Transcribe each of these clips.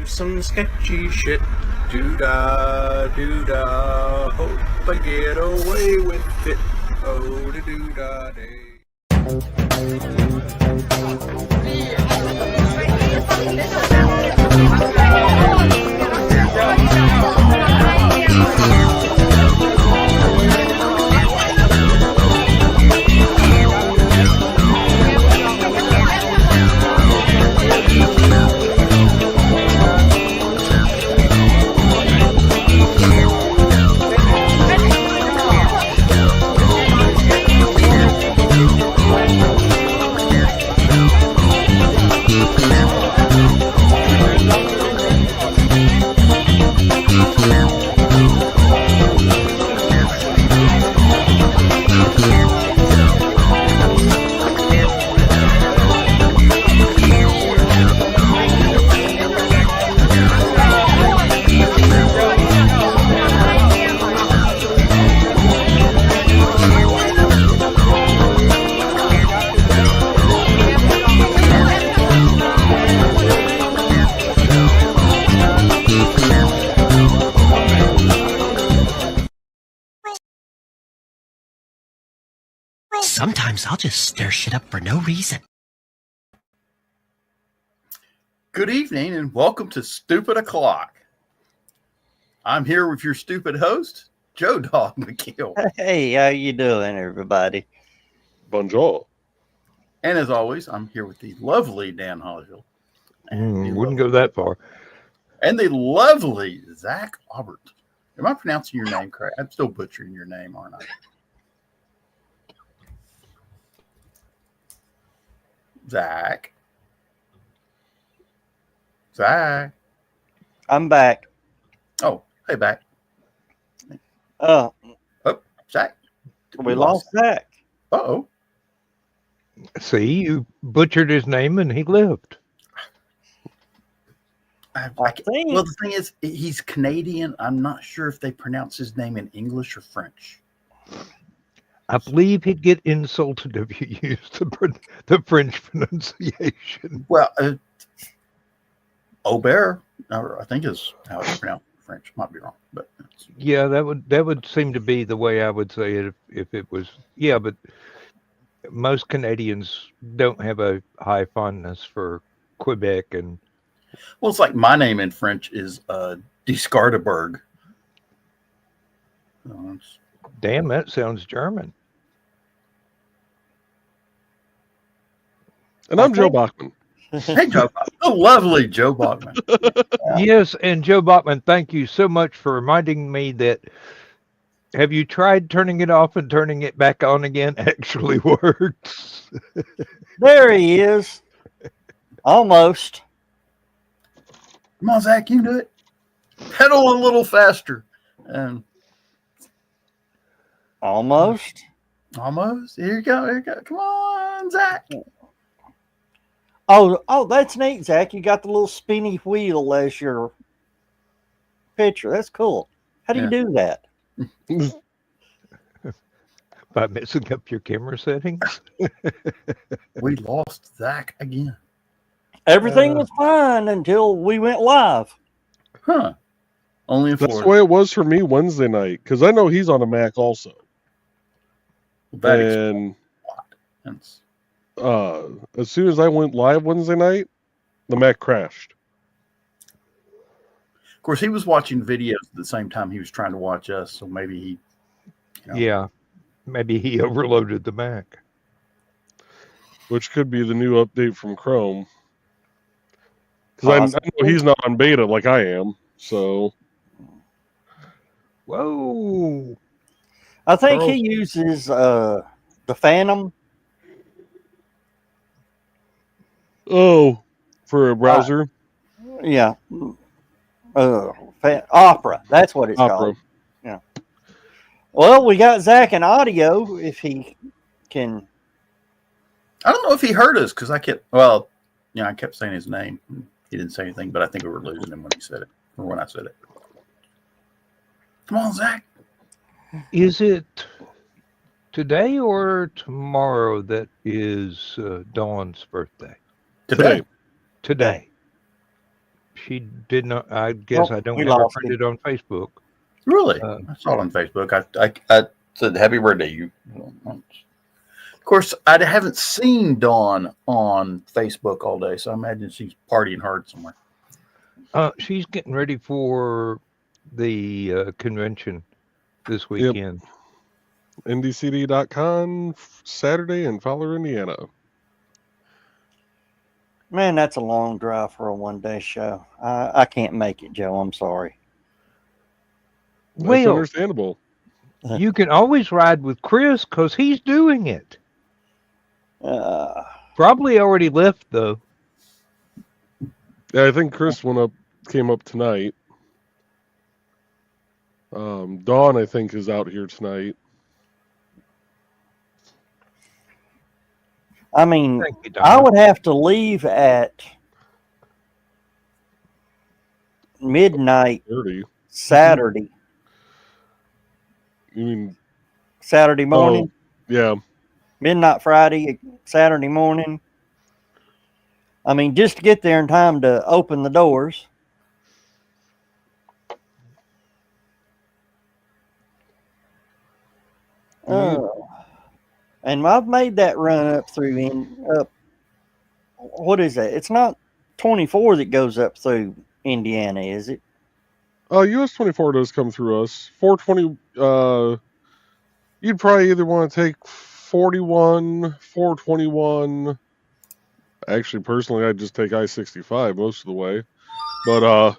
do some sketchy shit. Do-da, do-da, hope I get away with it. Oh, do-da day. Sometimes I'll just stir shit up for no reason. Good evening and welcome to Stupid O'Clock. I'm here with your stupid host, Joe Dog McKeel. Hey, how you doing, everybody? Bonjour. And as always, I'm here with the lovely Dan Holligill. Wouldn't go that far. And the lovely Zach Aubert. Am I pronouncing your name correct? I'm still butchering your name, aren't I? Zach. I'm back. Oh, hey, back. Oh, Zach. we lost Zach. Uh-oh. See, you butchered his name and he lived. Well, the thing is, he's Canadian. I'm not sure if they pronounce his name in English or French. I believe he'd get insulted if you used the French pronunciation. Well, Aubert, I think is how it's pronounced in French. Might be wrong, but Yeah, that would seem to be the way I would say it if it was. Yeah, but most Canadians don't have a high fondness for Quebec and. Well, it's like my name in French is Discardeberg. Damn, that sounds German. And I'm Joe Bachman. Hey, Joe. Oh, lovely Joe Bachman. Yes, and Joe Bachman, thank you so much for reminding me that. Have you tried turning it off and turning it back on again? Actually works. There he is. Almost. Come on, Zach, you can do it. Pedal a little faster. Almost. Almost. Here you go. Here you go. Come on, Zach. Oh, that's neat, Zach. You got the little spinny wheel as your picture. That's cool. How do you do that? By messing up your camera settings. We lost Zach again. Everything was fine until we went live. Huh. Only in Florida. That's the way it was for me Wednesday night, because I know he's on a Mac also. And as soon as I went live Wednesday night, the Mac crashed. Of course, he was watching videos at the same time he was trying to watch us, so maybe he... Yeah, maybe he overloaded the Mac. Which could be the new update from Chrome. Because I know he's not on beta like I am, so... Whoa! I think he uses the Phantom. Oh, for a browser? Yeah. Opera. That's what it's called. Yeah. Well, we got Zach in audio if he can. I don't know if he heard us because I kept saying his name. He didn't say anything, but I think we were losing him when he said it, or when I said it. Come on, Zach. Is it today or tomorrow that is Dawn's birthday? Today. Today. she did not. I guess Well, I don't we have her lost printed on Facebook. Really? Uh, I saw it on Facebook. I said happy birthday. You. Of course, I haven't seen Dawn on Facebook all day, so I imagine she's partying hard somewhere. She's getting ready for the convention this weekend. NDCD.com Saturday in Fowler, Indiana. Man, that's a long drive for a one-day show. I can't make it, Joe. I'm sorry. That's Well, understandable. you can always ride with Chris because he's doing it. Probably already left though. Yeah, I think Chris came up tonight. Dawn, I think, is out here tonight. I mean, Thank you, I Donna. would have to leave at midnight 30. Saturday. You mean? Saturday morning, Yeah. midnight Friday, Saturday morning. I mean, just to get there in time to open the doors. And I've made that run up through what is that? It's not 24 that goes up through Indiana, is it? US 24 does come through us. 420. You'd probably either want to take 41, 421. Actually, personally, I'd just take I-65 most of the way. But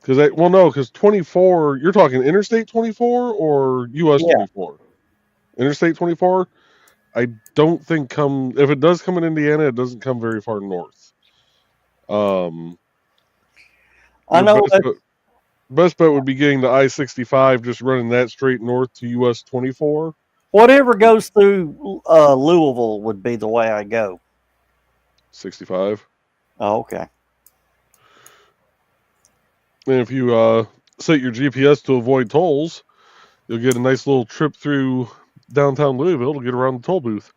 because 24, you're talking Interstate 24 or US 24? Interstate 24, I don't think if it does come in Indiana, it doesn't come very far north. I know best bet would be getting the I-65, just running that straight north to US 24. whatever goes through Louisville would be the way I go. 65. Oh, okay. And if you set your GPS to avoid tolls, you'll get a nice little trip through downtown Louisville to get around the toll booth.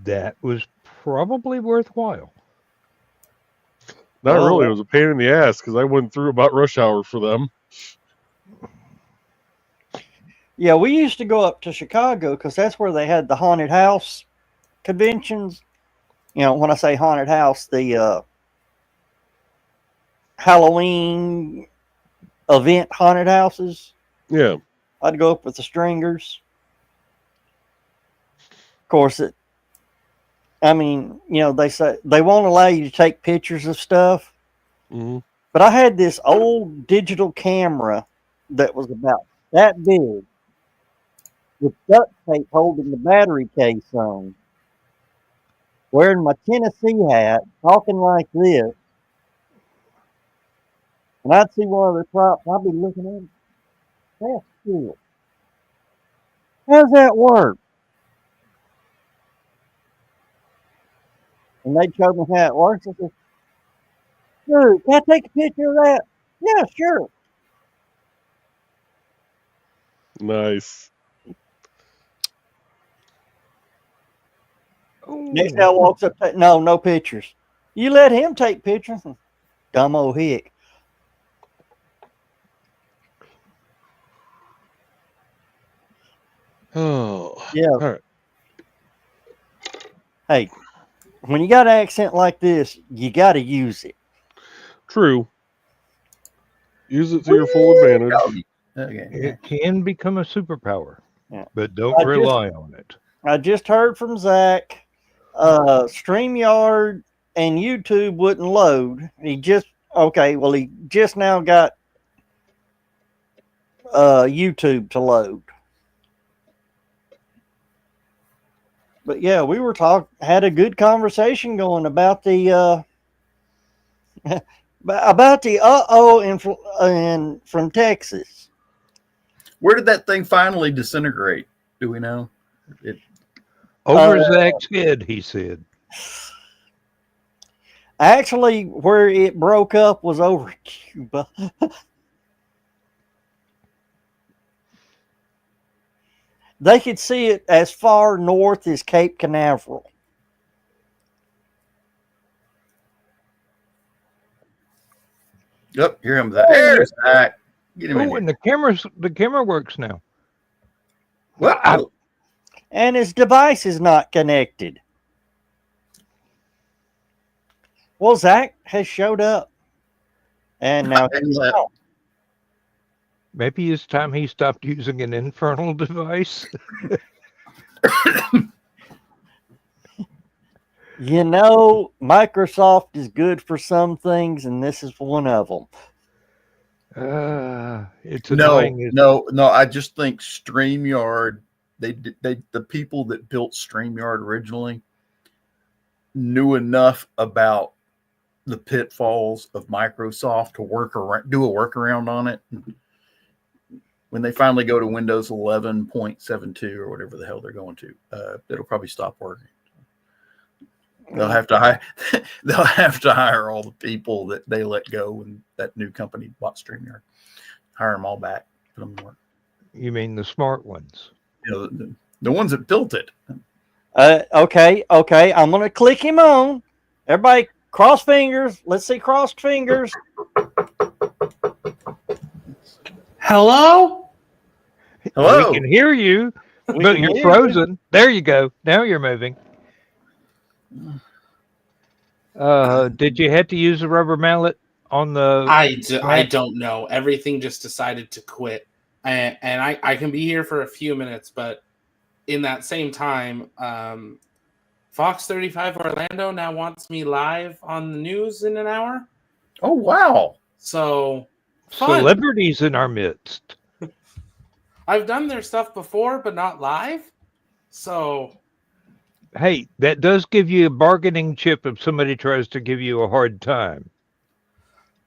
That was probably worthwhile. Not really. It was a pain in the ass because I went through about rush hour for them. Yeah, we used to go up to Chicago because that's where they had the haunted house conventions. You know, when I say haunted house, the Halloween event haunted houses. Yeah. I'd go up with the stringers. Of course, they say they won't allow you to take pictures of stuff. Mm-hmm. But I had this old digital camera that was about that big with duct tape holding the battery case on, wearing my Tennessee hat, talking like this. And I'd see one of the props, I'd be looking at it. That's cool. How's that work? And they'd show me how it works. I said, dude, can I take a picture of that? Yeah, sure. Nice. Next guy walks up, no pictures. You let him take pictures? Dumb old hick. Oh. Yeah. All right. Hey, when you got an accent like this, you got to use it. True. Use it to your full advantage. Okay. It can become a superpower, but don't I rely on it. I just heard from Zach. StreamYard and YouTube wouldn't load. He just now got YouTube to load. But yeah, we were had a good conversation going about the and from Texas. Where did that thing finally disintegrate? Do we know? Over Zach's head, he said. Actually, where it broke up was over Cuba. They could see it as far north as Cape Canaveral. Yep, here comes that. There's Zach. Get him in Oh, here. and the camera works now. Well, And his device is not connected. Well, Zach has showed up. And now he's out. Maybe it's time he stopped using an infernal device. You know, Microsoft is good for some things, and this is one of them. It's no, annoying. no. I just think StreamYard. The people that built StreamYard originally knew enough about the pitfalls of Microsoft to do a workaround on it. When they finally go to Windows 11.72 or whatever the hell they're going to, it'll probably stop working. They'll have to hire. They'll have to hire all the people that they let go when that new company bought StreamYard. Hire them all back. Put them to work. You mean the smart ones? You know, the ones that built it. Okay. I'm going to click him on. Everybody, cross fingers. Let's see crossed fingers. Hello? Hello. We can hear you, but you're frozen. There you go. Now you're moving. Did you have to use a rubber mallet on the? I don't know. Everything just decided to quit, and I can be here for a few minutes, but in that same time, Fox 35 Orlando now wants me live on the news in an hour. Oh wow! So fun. Celebrities in our midst. I've done their stuff before, but not live. So. Hey, that does give you a bargaining chip if somebody tries to give you a hard time.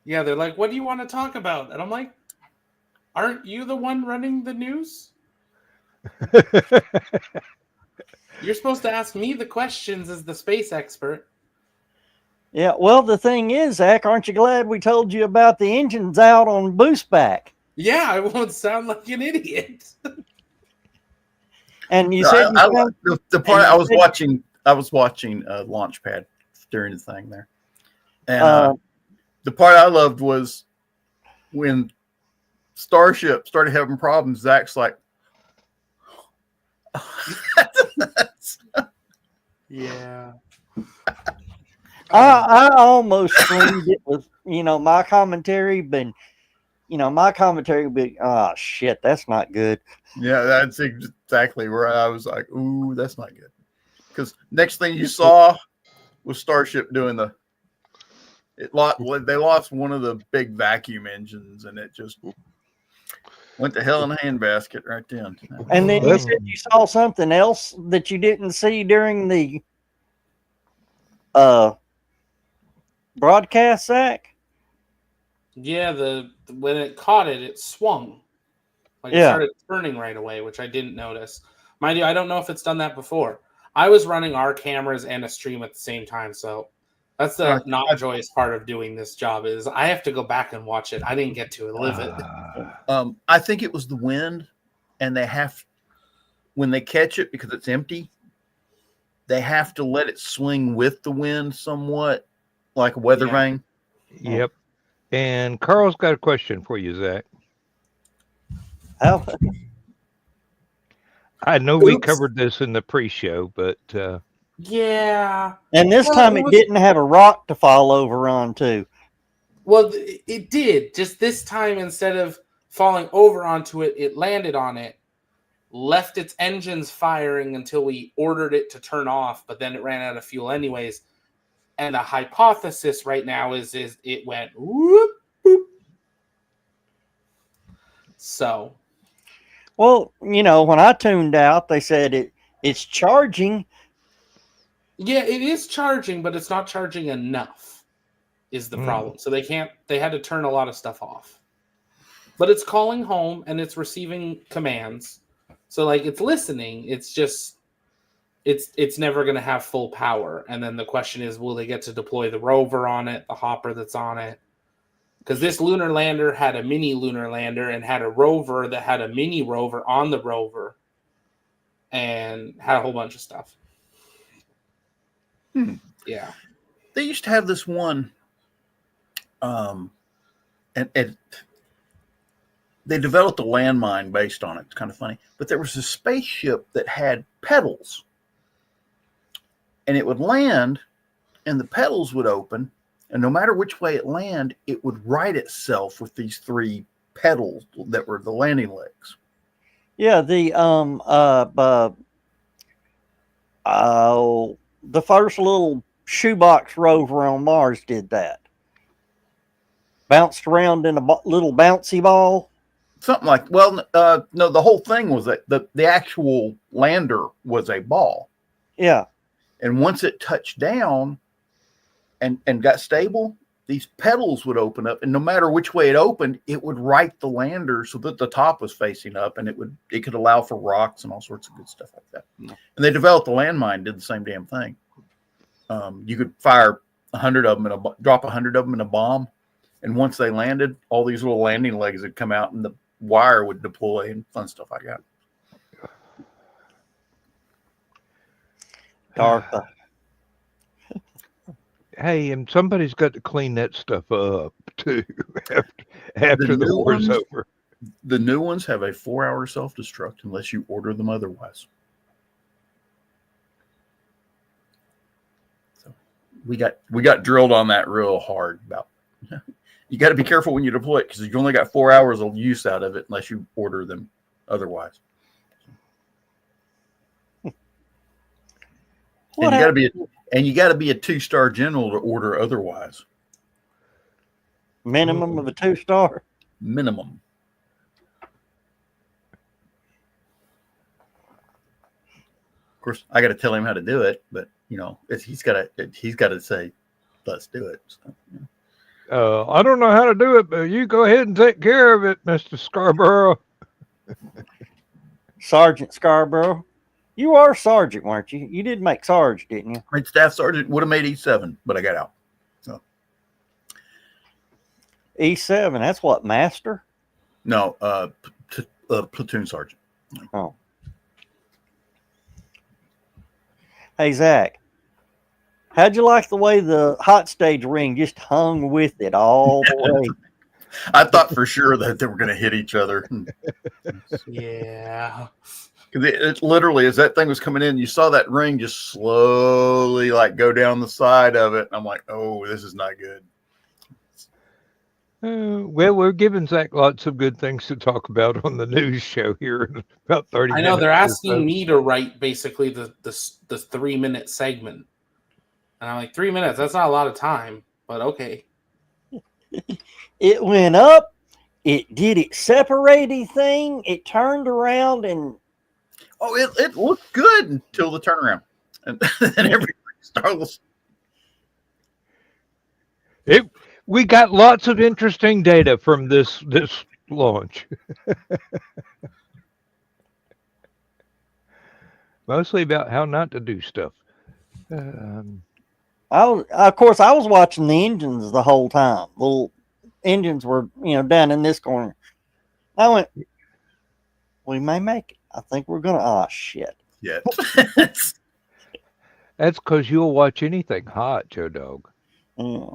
Yeah, they're like, what do you want to talk about? And I'm like, aren't you the one running the news? You're supposed to ask me the questions as the space expert. Yeah, well, the thing is, Zach, aren't you glad we told you about the engines out on Boostback? Yeah, I won't sound like an idiot. And you No, said the part I was watching Launchpad during the thing there, and the part I loved was when Starship started having problems. Zach's like, yeah. I almost screamed it with my commentary, but my commentary would be, oh shit, that's not good. yeah, that's exactly where I was like, ooh, that's not good. Because next thing you saw was Starship doing they lost one of the big vacuum engines, and it just went to hell in a handbasket right then. And then you said you saw something else that you didn't see during the broadcast, Zach? Yeah, when it caught it, it swung. It started turning right away, which I didn't notice. Mind you, I don't know if it's done that before. I was running our cameras and a stream at the same time, so that's the not joyous part of doing this job is I have to go back and watch it. I didn't get to live it. I think it was the wind, and when they catch it because it's empty, they have to let it swing with the wind somewhat, like a weather vane. Yep. And Carl's got a question for you, Zach. Oh. I know we covered this in the pre-show, but yeah. And this time it didn't have a rock to fall over onto. Well, it did. Just this time, instead of falling over onto it, it landed on it, left its engines firing until we ordered it to turn off, but then it ran out of fuel anyways. And the hypothesis right now is it went whoop, boop. So. Well, when I tuned out, they said it's charging. Yeah, it is charging, but it's not charging enough is the problem. So they had to turn a lot of stuff off. But it's calling home and it's receiving commands. So it's listening. It's just it's never going to have full power. And then the question is, will they get to deploy the rover on it, the hopper that's on it? Because this lunar lander had a mini lunar lander and had a rover that had a mini rover on the rover and had a whole bunch of stuff. Yeah. They used to have this one and they developed a landmine based on it. It's kind of funny. But there was a spaceship that had pedals. And it would land, and the pedals would open, and no matter which way it landed, it would right itself with these 3 pedals that were the landing legs. Yeah, the first little shoebox rover on Mars did that. Bounced around in a little bouncy ball. Something like, well, no, the whole thing was that the actual lander was a ball. Yeah. And once it touched down and got stable, these pedals would open up, and no matter which way it opened, it would right the lander so that the top was facing up, and it could allow for rocks and all sorts of good stuff like that. And they developed the landmine, did the same damn thing. You could fire 100 of them drop 100 of them in a bomb, and once they landed, all these little landing legs would come out, and the wire would deploy and fun stuff like that. DARPA. Hey, and somebody's got to clean that stuff up too after the war's over. The new ones have a 4-hour self-destruct unless you order them otherwise. So we got drilled on that real hard about. You got to be careful when you deploy it because you only got 4 hours of use out of it unless you order them otherwise. And you got to be a 2-star general to order otherwise. Minimum of a 2-star. Minimum. Of course, I got to tell him how to do it, but he's got to say, "Let's do it." So, I don't know how to do it, but you go ahead and take care of it, Mr. Scarborough. Sergeant Scarborough. You are sergeant, weren't you? You did make Sarge, didn't you? Made staff sergeant, would have made E7, but I got out. So E7, that's what, master? No, platoon sergeant. Oh. Hey, Zach, how'd you like the way the hot stage ring just hung with it all the way? I thought for sure that they were going to hit each other. Yeah. It literally, as that thing was coming in, you saw that ring just slowly go down the side of it. I'm like, oh, this is not good. Well, we're giving Zach lots of good things to talk about on the news show here in about 30 minutes. I know they're asking me to write basically the 3-minute segment. And I'm like, 3 minutes, that's not a lot of time, but okay. It went up, it did its separating thing, it turned around and it looked good until the turnaround. And then everything starts. We got lots of interesting data from this launch. Mostly about how not to do stuff. I was watching the engines the whole time. Little engines were, down in this corner. I went, we may make it. I think we're gonna. Oh shit! Yeah. That's because you'll watch anything hot, Joe Dog. Yeah.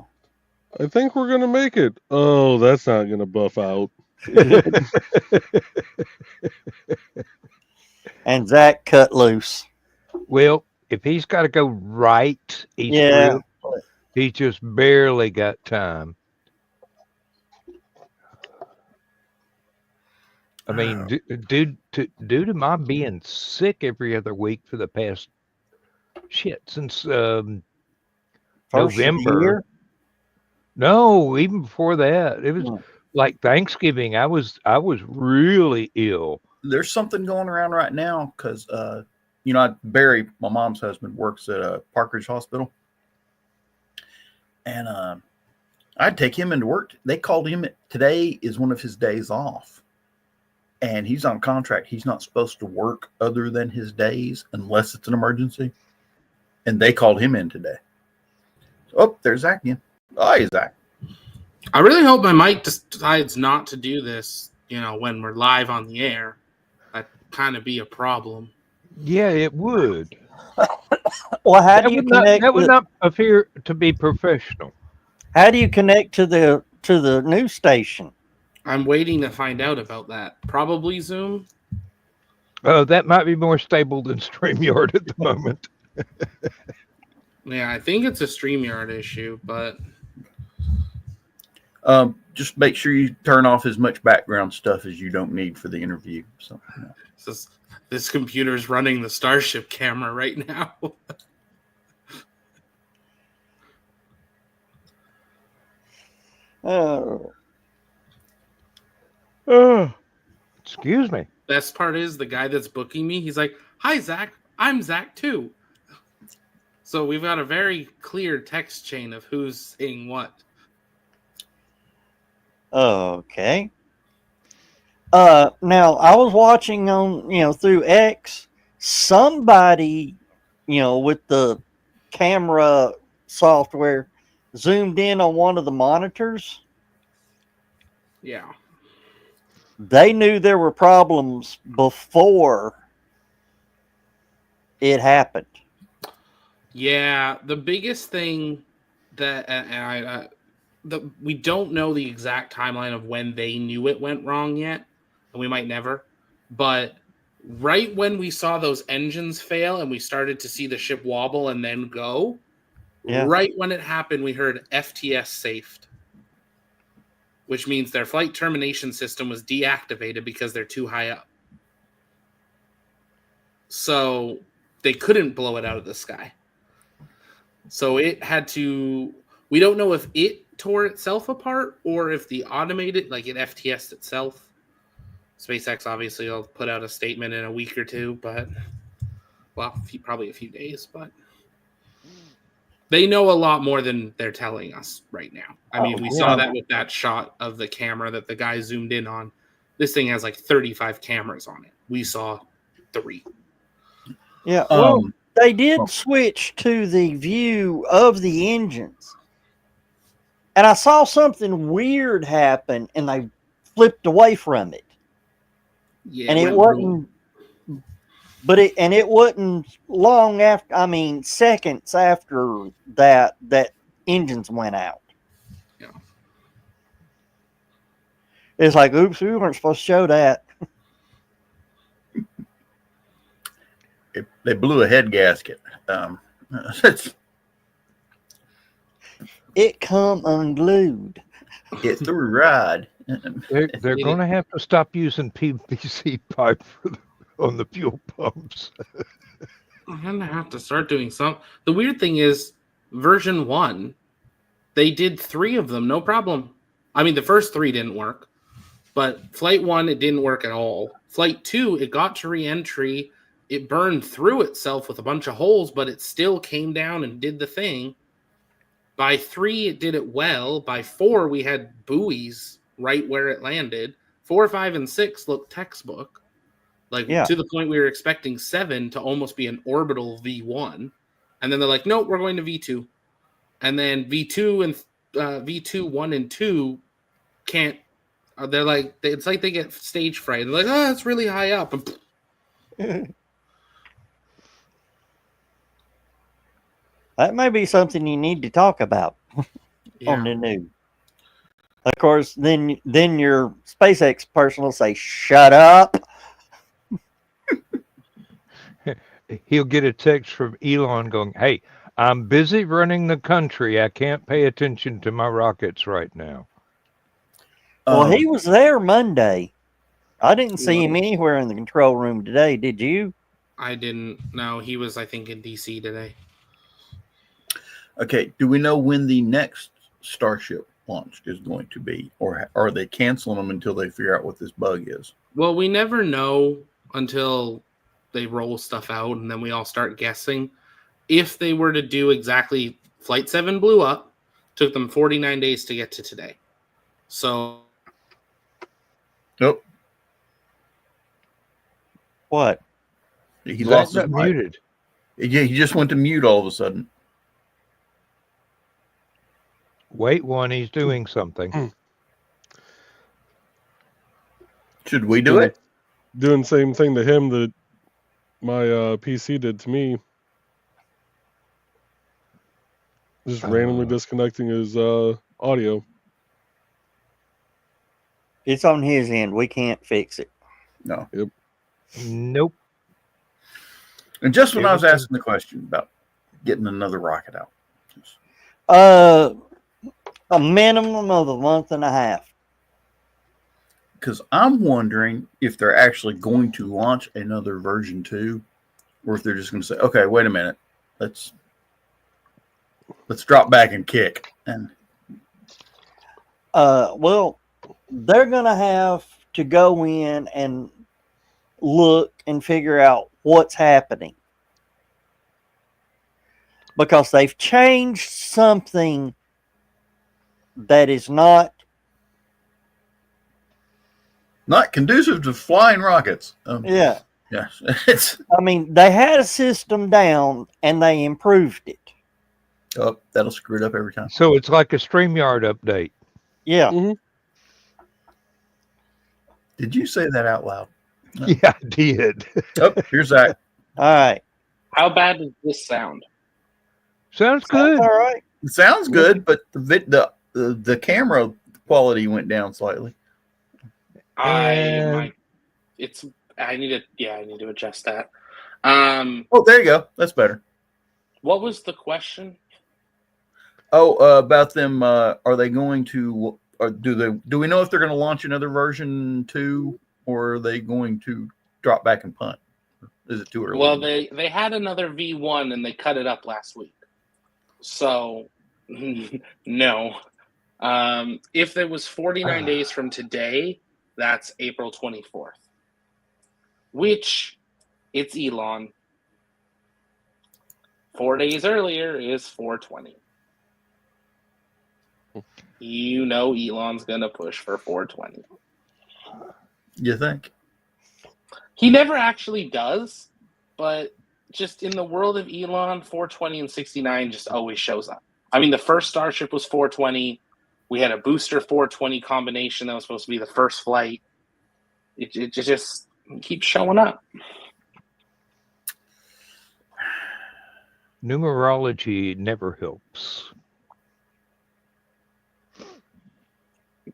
I think we're gonna make it. Oh, that's not gonna buff out. And Zach cut loose. Well, if he's got to go right, he's just barely got time. I mean, due to my being sick every other week for the past since November. No, even before that, it was like Thanksgiving. I was really ill. There's something going around right now because Barry, my mom's husband, works at Park Ridge Hospital, and I'd take him into work. They called him. Today is one of his days off. And he's on contract. He's not supposed to work other than his days unless it's an emergency. And they called him in today. Oh, there's Zach again. Oh, he's Zach. I really hope my mic decides not to do this, when we're live on the air. That'd kind of be a problem. Yeah, it would. Well, how do you connect? That would not appear to be professional. How do you connect to the to the news station. I'm waiting to find out about that. Probably Zoom. Oh, that might be more stable than StreamYard at the moment. Yeah, I think it's a StreamYard issue, but Just make sure you turn off as much background stuff as you don't need for the interview. So, this computer's running the Starship camera right now. Oh, Excuse me. Best part is the guy that's booking me, he's like, "Hi, Zach. I'm Zach too." So we've got a very clear text chain of who's saying what. okay. Now I was watching on through X, somebody with the camera software zoomed in on one of the monitors. Yeah. They knew there were problems before it happened. Yeah, the biggest thing that we don't know the exact timeline of when they knew it went wrong yet, and we might never. But right when we saw those engines fail and we started to see the ship wobble and then go, right when it happened, we heard FTS safed, which means their flight termination system was deactivated because they're too high up. So they couldn't blow it out of the sky. So it had to, we don't know if it tore itself apart or if the automated, like it FTS'd itself. SpaceX obviously will put out a statement in a week or two, but, well, probably a few days, but they know a lot more than they're telling us right now. I mean, we saw that with that shot of the camera that the guy zoomed in on. This thing has like 35 cameras on it. We saw 3. Yeah, well, they did switch to the view of the engines. And I saw something weird happen, and they flipped away from it. Yeah, and it wasn't, it wasn't long after. I mean, seconds after that engines went out. Yeah, it's like, oops, we weren't supposed to show that. They blew a head gasket. It come unglued. It threw rod. They're going to have to stop using PVC pipe on the fuel pumps. I'm going to have to start doing some. The weird thing is, version 1, they did 3 of them, no problem. I mean, the first 3 didn't work. But Flight 1, it didn't work at all. Flight 2, it got to re-entry. It burned through itself with a bunch of holes, but it still came down and did the thing. By 3, it did it well. By 4, we had buoys right where it landed. 4, 5, and 6 looked textbook. To the point we were expecting 7 to almost be an orbital V1. And then they're like, nope, we're going to V2. And then V2 and V2, 1, and 2 can't. They're like, it's like they get stage fright. They're like, oh, it's really high up. That may be something you need to talk about on the news. Of course, then your SpaceX person will say, shut up. He'll get a text from Elon going, hey, I'm busy running the country. I can't pay attention to my rockets right now. Well, he was there Monday. I didn't see him anywhere in the control room today. Did you? I didn't. No, he was, I think, in DC today. Okay, do we know when the next Starship launch is going to be? Or are they canceling them until they figure out what this bug is? Well, we never know until they roll stuff out, and then we all start guessing. If they were to do exactly, Flight 7 blew up, took them 49 days to get to today. So... Nope. What? He lost his mic. Muted. Yeah, he just went to mute all of a sudden. Wait one, he's doing something. Should we do it? Doing the same thing to him that my PC did to me. Just randomly disconnecting his audio. It's on his end. We can't fix it. No. Nope. And just when I was Everything- asking the question about getting another rocket out. A minimum of a month and a half. Because I'm wondering if they're actually going to launch another version 2, or if they're just going to say, okay, wait a minute. Let's drop back and kick. And Well, they're going to have to go in and look and figure out what's happening. Because they've changed something that is not conducive to flying rockets. yeah. Yes. It's I mean, they had a system down and they improved it. that'll screw it up every time. So it's like a StreamYard update. Yeah. Mhm. Did you say that out loud? Yeah, I did. Oh, here's Zach. All right. How bad does this sound? Sounds good. All right. It sounds good, but the camera quality went down slightly. And- I need to adjust that. Oh, there you go. That's better. What was the question? Oh, about them. Are they going to? Or do we know if they're going to launch another version 2, or are they going to drop back and punt? Is it too early? Well, they had another V1 and they cut it up last week. So, no. If it was 49 days from today, that's April 24th. Which, it's Elon. 4 days earlier is 420. You know Elon's going to push for 420. You think? He never actually does, but just in the world of Elon, 420 and 69 just always shows up. I mean, the first Starship was 420. We had a booster 420 combination that was supposed to be the first flight. It just keeps showing up. Numerology never helps.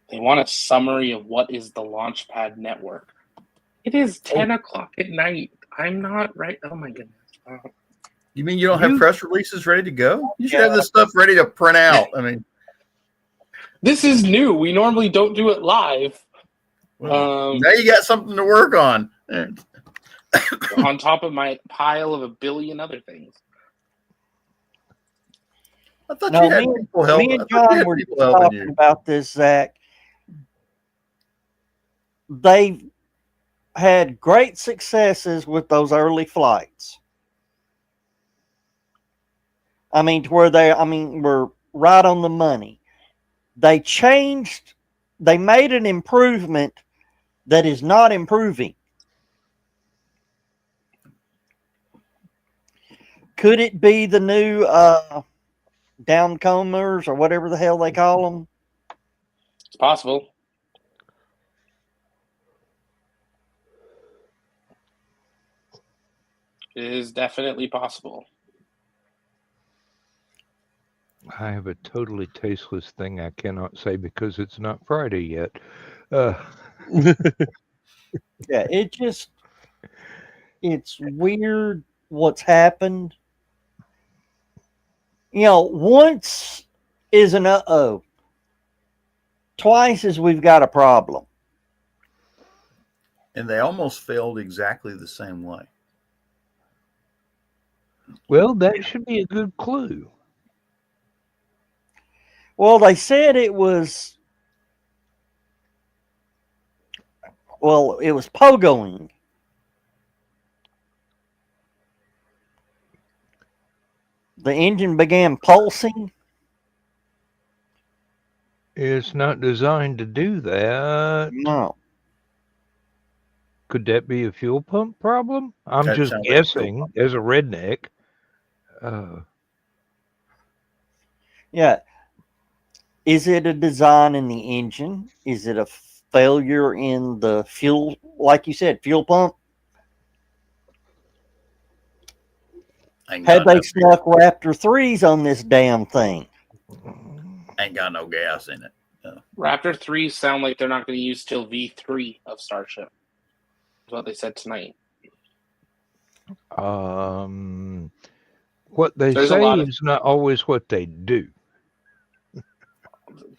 They want a summary of what is the Launchpad network. It is 10 o'clock at night. I'm not right. Oh, my goodness. You mean you don't have press releases ready to go? You should have this stuff ready to print out. I mean, This is new. We normally don't do it live. well, now you got something to work on. On top of my pile of a billion other things. I thought No, you had people helping. me and I thought you John had were people helping talking you. about this, Zach. They've had great successes with those early flights. I mean, to where we're right on the money. They made an improvement that is not improving. Could it be the new downcomers or whatever the hell they call them? It's possible. It is definitely possible. I have a totally tasteless thing I cannot say because it's not Friday yet. Yeah, it's weird what's happened. You know, once is an uh-oh. Twice is we've got a problem. And they almost failed exactly the same way. Well, that should be a good clue. Well, they said it was pogoing. The engine began pulsing. It's not designed to do that. No. Could that be a fuel pump problem? I'm That just sounds like a fuel guessing as a redneck. Yeah. Is it a design in the engine? Is it a failure in the fuel, like you said, fuel pump? Had they stuck Raptor 3s on this damn thing? Ain't got no gas in it. Raptor 3 sound like they're not going to use till V3 of Starship. That's what they said tonight. What they There's a say lot of- is not always what they do.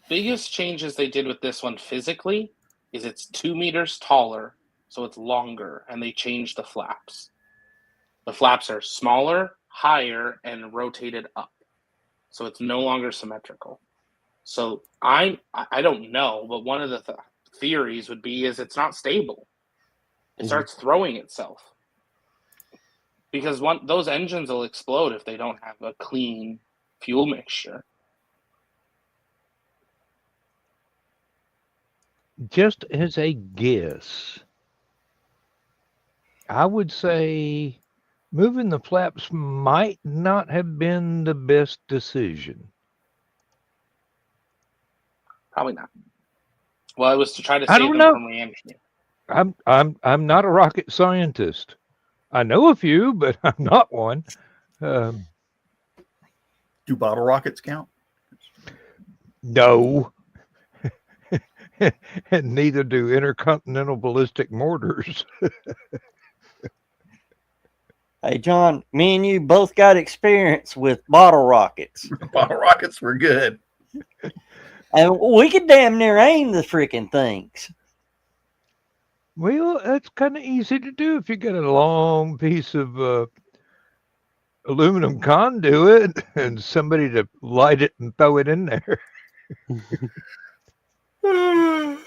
Biggest changes they did with this one physically is it's 2 meters taller, so it's longer, and they changed the flaps. The flaps are smaller, higher, and rotated up, so it's no longer symmetrical. So I don't know, but one of the theories would be is it's not stable. It starts throwing itself because those engines will explode if they don't have a clean fuel mixture. Just as a guess, I would say moving the flaps might not have been the best decision. Probably not. Well, it was to try to I save don't them know. from reentry. I'm not a rocket scientist. I know a few, but I'm not one. Do bottle rockets count? No. And neither do intercontinental ballistic mortars. Hey, John, me and you both got experience with bottle rockets. Bottle rockets were good. And we could damn near aim the freaking things. Well, that's kind of easy to do if you got a long piece of aluminum conduit and somebody to light it and throw it in there. The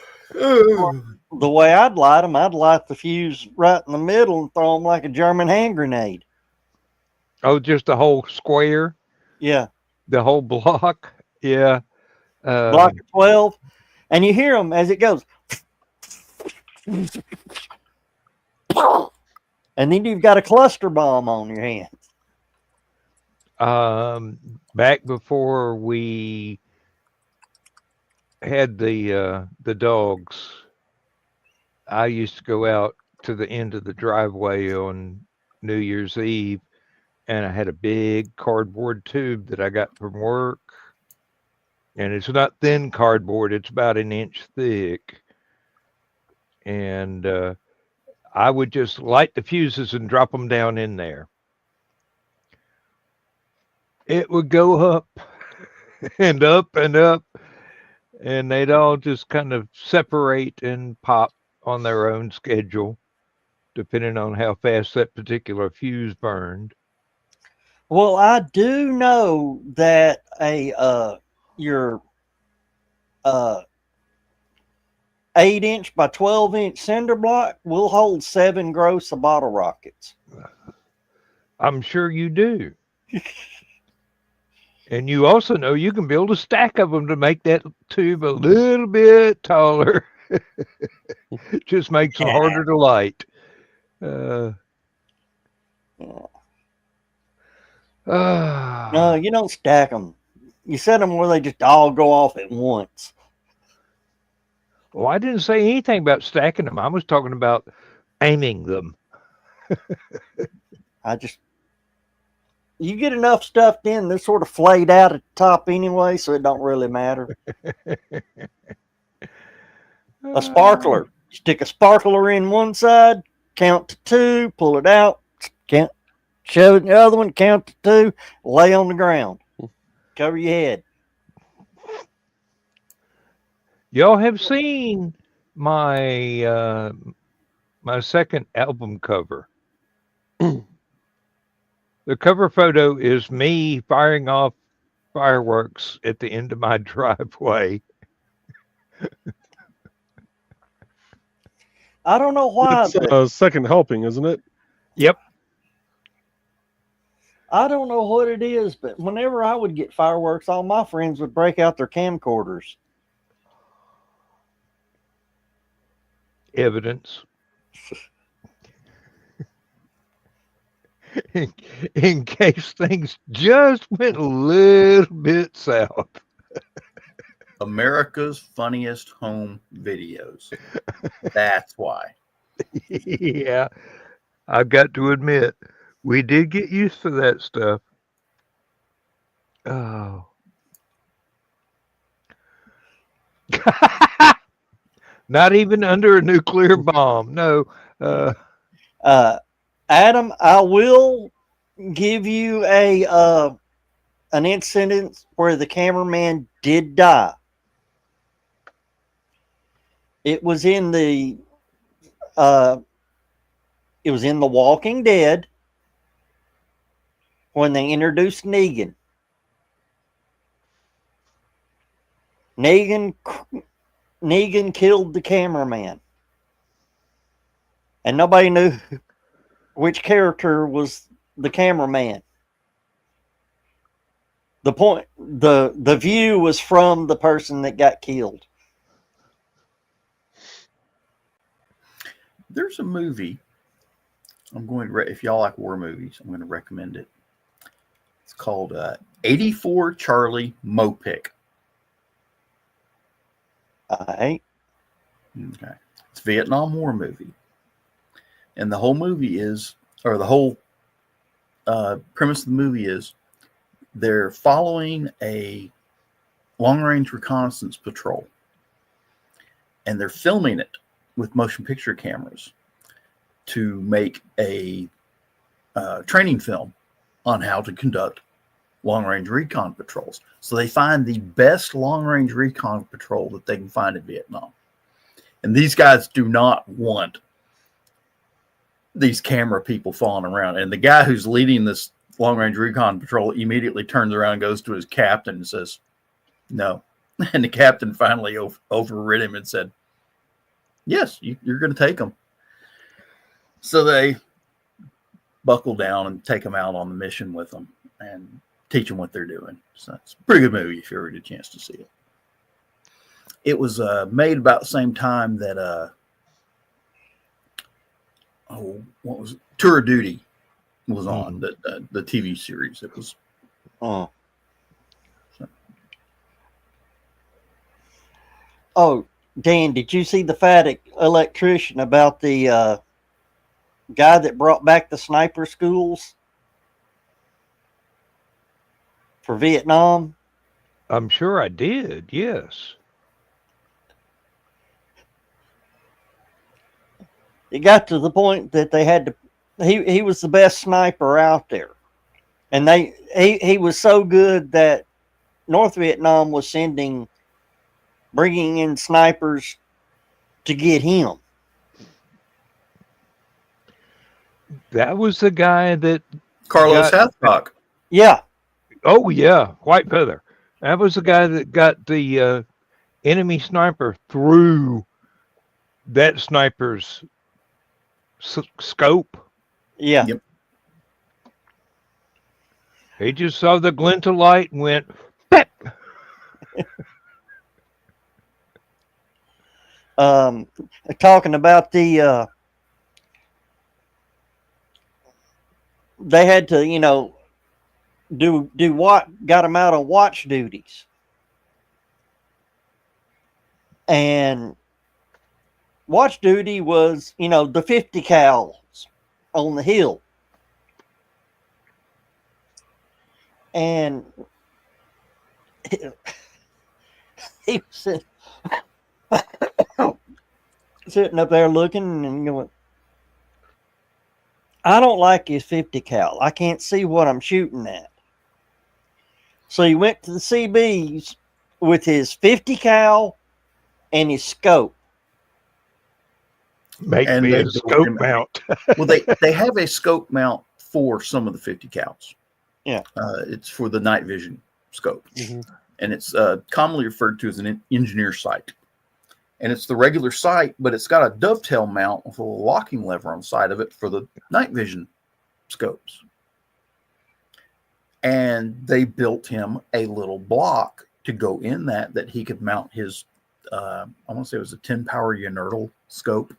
way I'd light them, I'd light the fuse right in the middle and throw them like a German hand grenade. Oh, just the whole square, Yeah, the whole block. Yeah. block of 12. And you hear them as it goes. And then you've got a cluster bomb on your hands. Back before we had the dogs, I used to go out to the end of the driveway on New Year's Eve, and I had a big cardboard tube that I got from work, and it's not thin cardboard; it's about an inch thick, and I would just light the fuses and drop them down in there. It would go up and up and up, and they'd all just kind of separate and pop on their own schedule, depending on how fast that particular fuse burned. Well, I do know that your 8-inch by 12-inch cinder block will hold 7 gross of bottle rockets. I'm sure you do. And you also know you can build a stack of them to make that tube a little bit taller. Just makes them harder to light. No, Ah, you don't stack them. You set them where they just all go off at once. well, I didn't say anything about stacking them. I was talking about aiming them. You get enough stuffed in, they're sort of flayed out at the top anyway, so it don't really matter. A sparkler. Stick a sparkler in one side, count to 2, pull it out, count, shove it in the other one, count to 2, lay on the ground. Cover your head. Y'all have seen my my second album cover. The cover photo is me firing off fireworks at the end of my driveway. I don't know why. It's a second helping, isn't it? Yep. I don't know what it is, but whenever I would get fireworks, all my friends would break out their camcorders. Evidence. In case things just went a little bit south. America's funniest home videos. That's why. Yeah, I've got to admit, we did get used to that stuff. Oh. Not even under a nuclear bomb. No. Adam, I will give you an incident where the cameraman did die. It was in the Walking Dead when they introduced Negan. Negan killed the cameraman, and nobody knew which character was the cameraman. The view was from the person that got killed. There's a movie. If y'all like war movies, I'm going to recommend it. It's called 84 Charlie Mopic. Alright. Okay. It's a Vietnam War movie. And the whole movie is, or the whole premise of the movie is, they're following a long-range reconnaissance patrol. And they're filming it with motion picture cameras to make a training film on how to conduct long-range recon patrols. So they find the best long-range recon patrol that they can find in Vietnam. And these guys do not want these camera people following around. And the guy who's leading this long-range recon patrol immediately turns around and goes to his captain and says, no. And the captain finally overrid him and said, yes, you're going to take them. So they buckle down and take them out on the mission with them and teach them what they're doing. So it's a pretty good movie if you ever get a chance to see it. It was made about the same time that what was it? Tour of Duty was on the TV series. It was. Oh. Oh, Dan, did you see the fat electrician about the guy that brought back the sniper schools for Vietnam? I'm sure I did, yes. It got to the point that they had to. He was the best sniper out there, and he was so good that North Vietnam was bringing in snipers to get him. That was the guy that Carlos Hathcock. Yeah. Oh yeah, White Feather. That was the guy that got the enemy sniper through that sniper's scope. Yeah. Yep. He just saw the glint of light and went, "Pep." Talking about the they had to, do what got them out on watch duties. And watch duty was, the 50 cals on the hill. And he was sitting up there looking and going, I don't like his 50 cal. I can't see what I'm shooting at. So he went to the CBs with his 50 cal and his scope. Make me a scope mount. Well, they have a scope mount for some of the 50 cals. Yeah. It's for the night vision scope. Mm-hmm. And it's commonly referred to as an engineer sight. And it's the regular sight, but it's got a dovetail mount with a locking lever on the side of it for the night vision scopes. And they built him a little block to go in that he could mount his, I want to say it was a 10 power Unertal scope.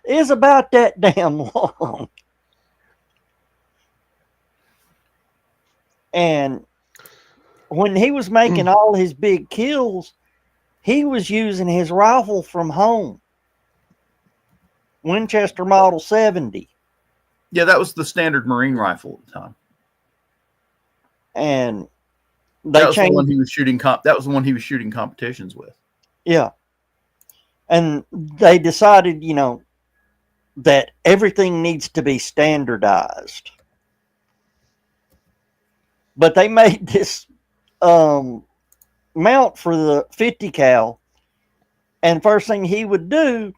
It's about that damn long. And when he was making all his big kills, he was using his rifle from home. Winchester Model 70. Yeah, that was the standard Marine rifle at the time. And that was the one he was shooting. That was the one he was shooting competitions with. Yeah. And they decided, you know, that everything needs to be standardized. But they made this mount for the 50 cal, and first thing he would do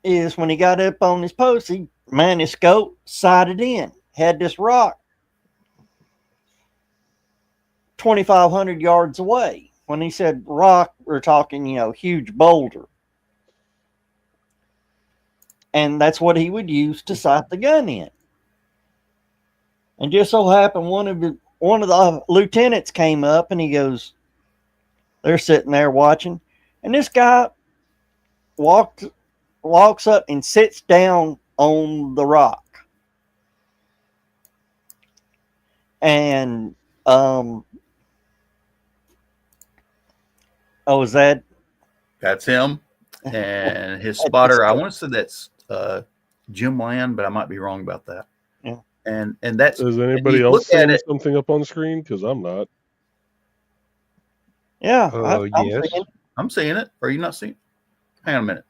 is when he got up on his post, he man his scope, sighted in, had this rock 2,500 yards away. When he said rock, we're talking, you know, huge boulder. And that's what he would use to sight the gun in. And just so happened one of the lieutenants came up and he goes, they're sitting there watching, and this guy walks up and sits down on the rock. And is that? That's him. And his spotter, I want to say that's Jim Land, but I might be wrong about that. Yeah. And that's. Is anybody else seeing something up on screen? Because I'm not. Yeah. Yes. I'm seeing it. Are you not seeing it? Hang on a minute.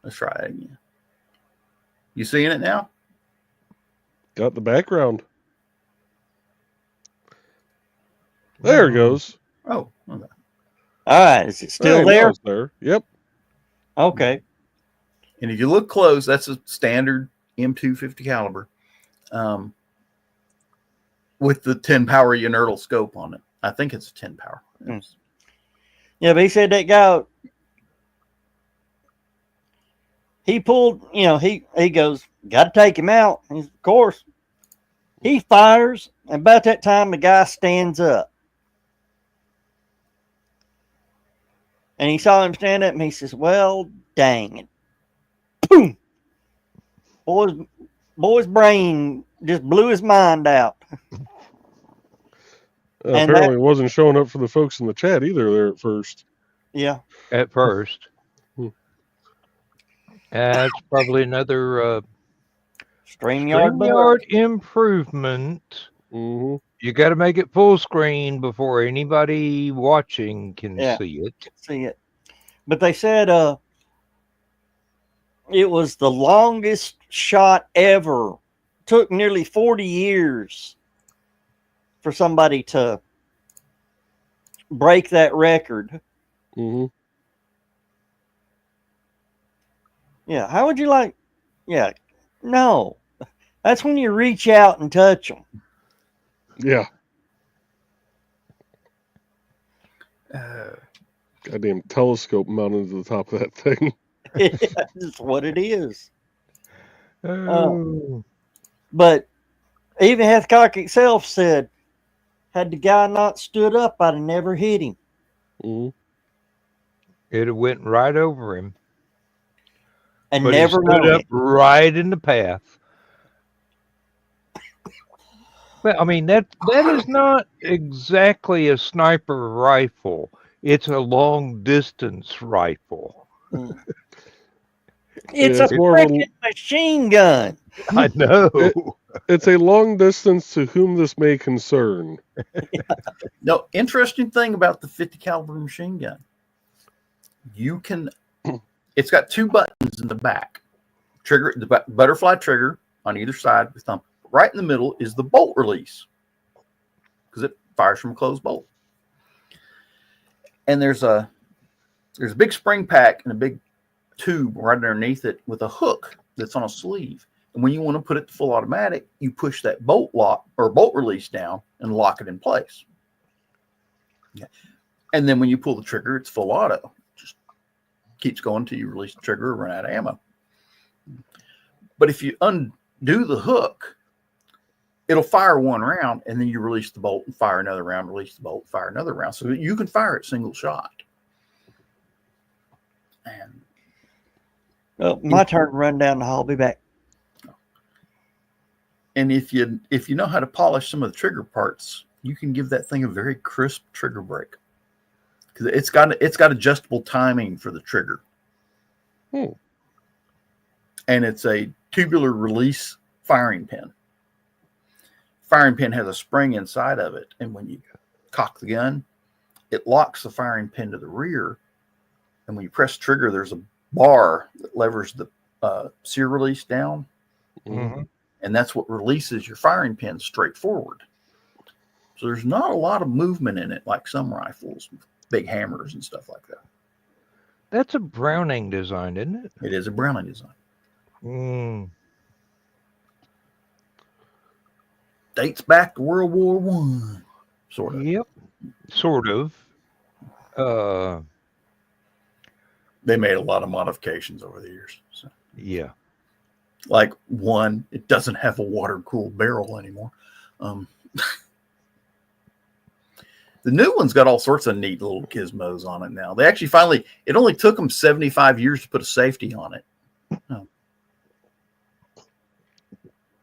Let's try it again. You seeing it now? Got the background. There it goes. Oh, okay. All right. Is it still there? It's there. Yep. Okay. And if you look close, that's a standard M250 caliber with the 10 power inertial scope on it. I think it's a 10 power. Yeah, but he said that guy, he pulled, you know, he goes, got to take him out. And of course, he fires, and about that time, the guy stands up. And he saw him stand up, and he says, well, dang it. Boom! Boy's brain just blew his mind out. Apparently, it wasn't showing up for the folks in the chat either there at first. Yeah. At first. That's probably another StreamYard improvement. Mm-hmm. You got to make it full screen before anybody watching can see it. But they said it was the longest shot ever. Took nearly 40 years for somebody to break that record. Mm-hmm. Yeah. How would you like? Yeah. No. That's when you reach out and touch them. Yeah. Goddamn telescope mounted to the top of that thing. That's what it is. But even Hathcock itself said, had the guy not stood up, I'd have never hit him. Mm-hmm. It went right over him. And but never he stood up it. right in the path. Well, I mean, that is not exactly a sniper rifle. It's a long-distance rifle. It's a freaking machine gun. I know. It's a long distance to whom this may concern. No, interesting thing about the 50 caliber machine gun. You can, it's got two buttons in the back. Trigger, the butterfly trigger on either side with thumb. Right in the middle is the bolt release because it fires from a closed bolt. And there's a big spring pack and a big tube right underneath it with a hook that's on a sleeve. And when you want to put it to full automatic, you push that bolt lock or bolt release down and lock it in place. Yeah. And then when you pull the trigger, it's full auto. Just keeps going until you release the trigger or run out of ammo. But if you undo the hook, it'll fire one round and then you release the bolt and fire another round, release the bolt, fire another round. So you can fire it single shot. And my turn to run down the hall. I'll be back. And if you know how to polish some of the trigger parts, you can give that thing a very crisp trigger break because it's got adjustable timing for the trigger. And it's a tubular release firing pin. Firing pin has a spring inside of it, and when you cock the gun, it locks the firing pin to the rear. And when you press trigger, there's a bar that levers the sear release down. Mm-hmm. And that's what releases your firing pin straight forward. So there's not a lot of movement in it like some rifles, big hammers and stuff like that. That's a Browning design, isn't it? It is a Browning design. Mm. Dates back to World War One, sort of. Yep, sort of. They made a lot of modifications over the years. So. Yeah. Like one, it doesn't have a water-cooled barrel anymore. The new one's got all sorts of neat little gizmos on it now. They actually it only took them 75 years to put a safety on it. Oh.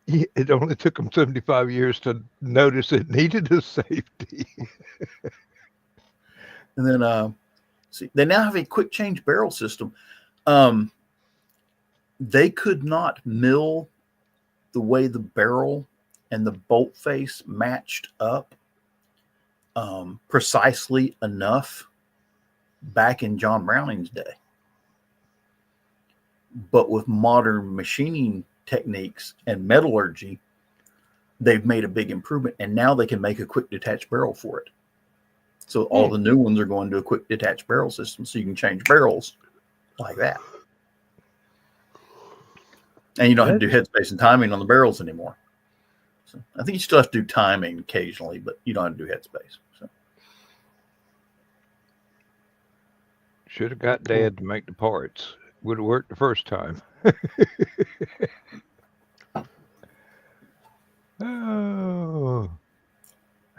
It only took them 75 years to notice it needed a safety. And then, see, they now have a quick change barrel system. They could not mill the way the barrel and the bolt face matched up precisely enough back in John Browning's day. But with modern machining techniques and metallurgy, they've made a big improvement, and now they can make a quick detached barrel for it. So all the new ones are going to a quick detached barrel system, so you can change barrels like that. And you don't have to do headspace and timing on the barrels anymore. So I think you still have to do timing occasionally, but you don't have to do headspace. So. Should have got Dad to make the parts. Would have worked the first time. Oh,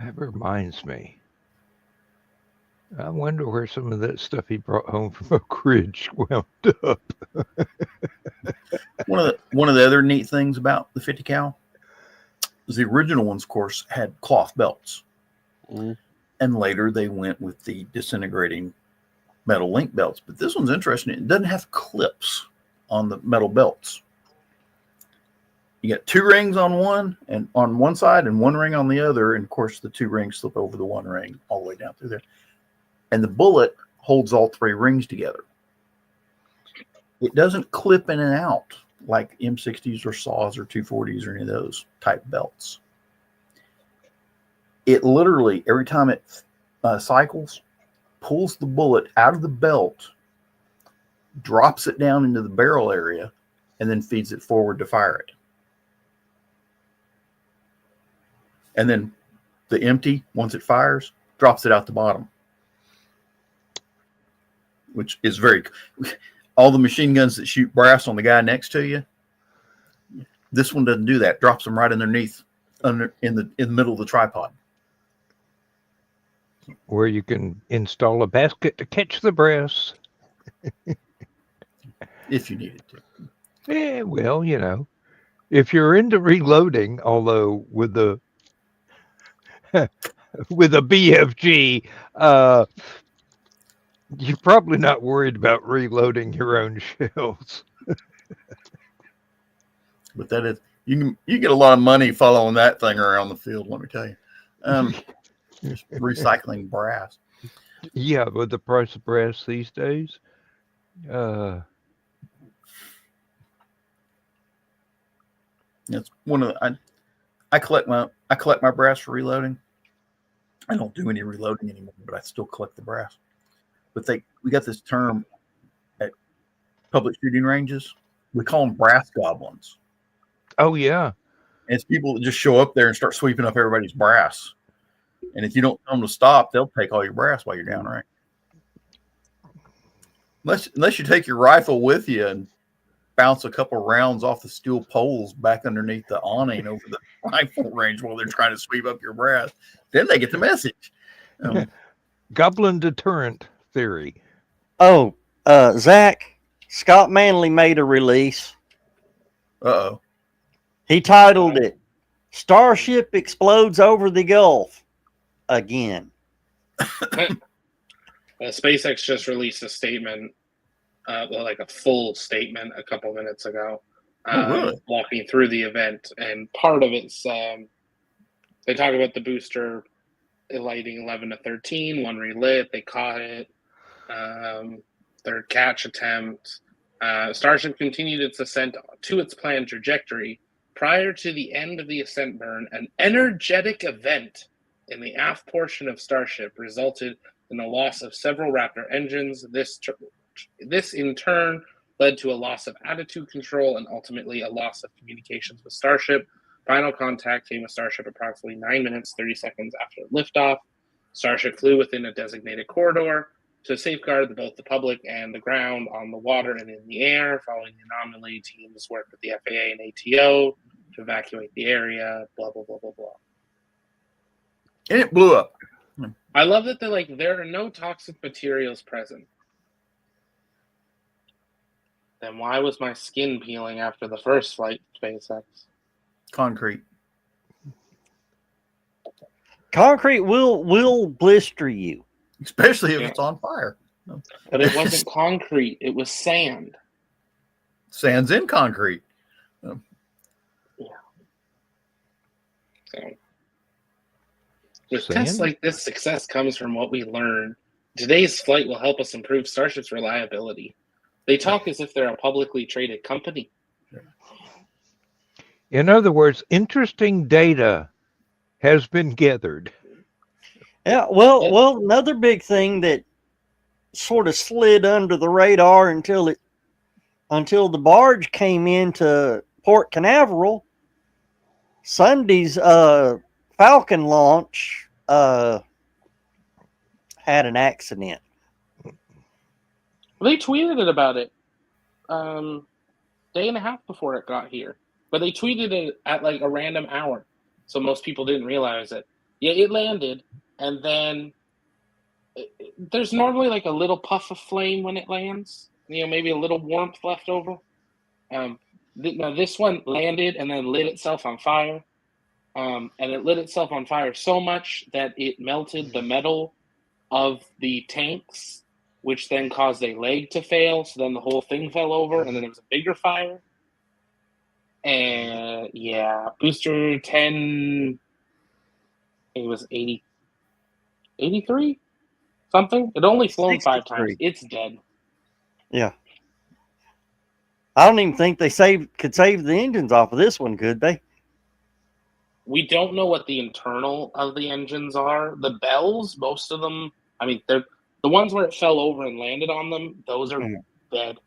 that reminds me. I wonder where some of that stuff he brought home from Oak Ridge wound up. One of the other neat things about the 50 cal is the original ones, of course, had cloth belts. And later they went with the disintegrating metal link belts. But this one's interesting. It doesn't have clips on the metal belts. You got 2 rings on one side and 1 ring on the other. And of course, the 2 rings slip over the 1 ring all the way down through there. And the bullet holds all 3 rings together. It doesn't clip in and out like M60s or saws or 240s or any of those type belts. It literally, every time it cycles, pulls the bullet out of the belt, drops it down into the barrel area, and then feeds it forward to fire it. And then the empty, once it fires, drops it out the bottom. Which is all the machine guns that shoot brass on the guy next to you, this one doesn't do that. Drops them right underneath, in the middle of the tripod. Where you can install a basket to catch the brass. If you needed to. Yeah, well, if you're into reloading, although with the with a BFG, you're probably not worried about reloading your own shells. But that is, you get a lot of money following that thing around the field, let me tell you. Just recycling brass. Yeah, with the price of brass these days. That's one of the, I collect my brass for reloading. I don't do any reloading anymore, but I still collect the brass. But we got this term at public shooting ranges. We call them brass goblins. Oh yeah. And it's people that just show up there and start sweeping up everybody's brass. And if you don't tell them to stop, they'll take all your brass while you're downrange. Unless you take your rifle with you and bounce a couple rounds off the steel poles back underneath the awning over the rifle range while they're trying to sweep up your brass, then they get the message. Goblin deterrent theory. Oh, Zach, Scott Manley made a release. Uh-oh. He titled it Starship Explodes Over the Gulf Again. SpaceX just released a statement, like a full statement a couple minutes ago, really? walking through the event. And part of it's, they talk about the booster lighting 11 to 13, one relit. They caught it. Third catch attempt. Starship continued its ascent to its planned trajectory. Prior to the end of the ascent burn, an energetic event in the aft portion of Starship resulted in the loss of several Raptor engines. This in turn led to a loss of attitude control and ultimately a loss of communications with Starship. Final contact came with Starship approximately 9 minutes, 30 seconds after liftoff. Starship flew within a designated corridor to safeguard both the public and the ground on the water and in the air. Following the anomaly, teams worked with the FAA and ATO to evacuate the area, blah, blah, blah, blah, blah. And it blew up. I love that they're like, there are no toxic materials present. Then why was my skin peeling after the first flight, SpaceX? Concrete. Concrete will blister you. Especially if it's on fire. But it wasn't concrete, it was sand. Sand's in concrete. So with tests like this, success comes from what we learn. Today's flight will help us improve Starship's reliability. They talk as if they're a publicly traded company. In other words, interesting data has been gathered. Yeah, well, another big thing that sort of slid under the radar until the barge came into Port Canaveral. Sunday's Falcon launch had an accident. They tweeted about it day and a half before it got here. But they tweeted it at like a random hour. So most people didn't realize it. Yeah, it landed. And then there's normally like a little puff of flame when it lands. You know, maybe a little warmth left over. Now this one landed and then lit itself on fire. And it lit itself on fire so much that it melted the metal of the tanks, which then caused a leg to fail. So then the whole thing fell over, and then there was a bigger fire. And yeah, booster 10, I think it was 83, something. It only flown 5 times. It's dead. Yeah. I don't even think they could save the engines off of this one, could they? We don't know what the internal of the engines are. The bells, most of them, I mean, they're the ones where it fell over and landed on them, those are dead.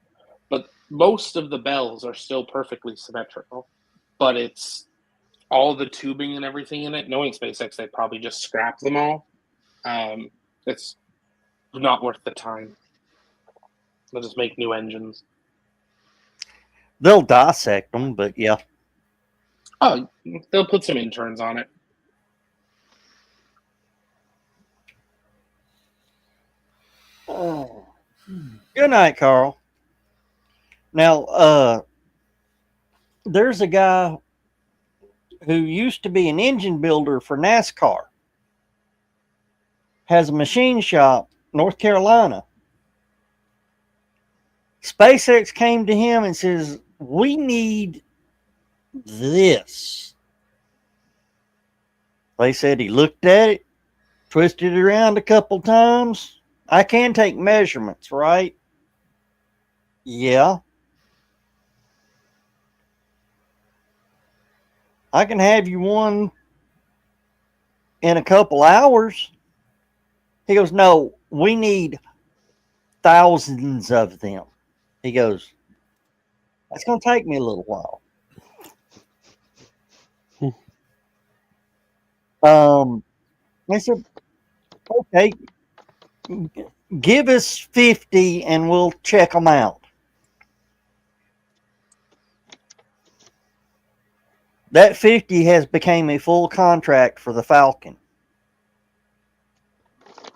But most of the bells are still perfectly symmetrical. But it's all the tubing and everything in it. Knowing SpaceX, they probably just scrapped them all. It's not worth the time. They'll just make new engines. They'll dissect them, but yeah. Oh, they'll put some interns on it. Oh. Good night, Carl. Now, there's a guy who used to be an engine builder for NASCAR. Has a machine shop, North Carolina. SpaceX came to him and says, we need this. They said he looked at it, twisted it around a couple times. I can take measurements, right? Yeah. I can have you one in a couple hours. He goes, no, we need thousands of them. He goes, that's going to take me a little while. I said, okay, give us 50 and we'll check them out. That 50 has become a full contract for the Falcon.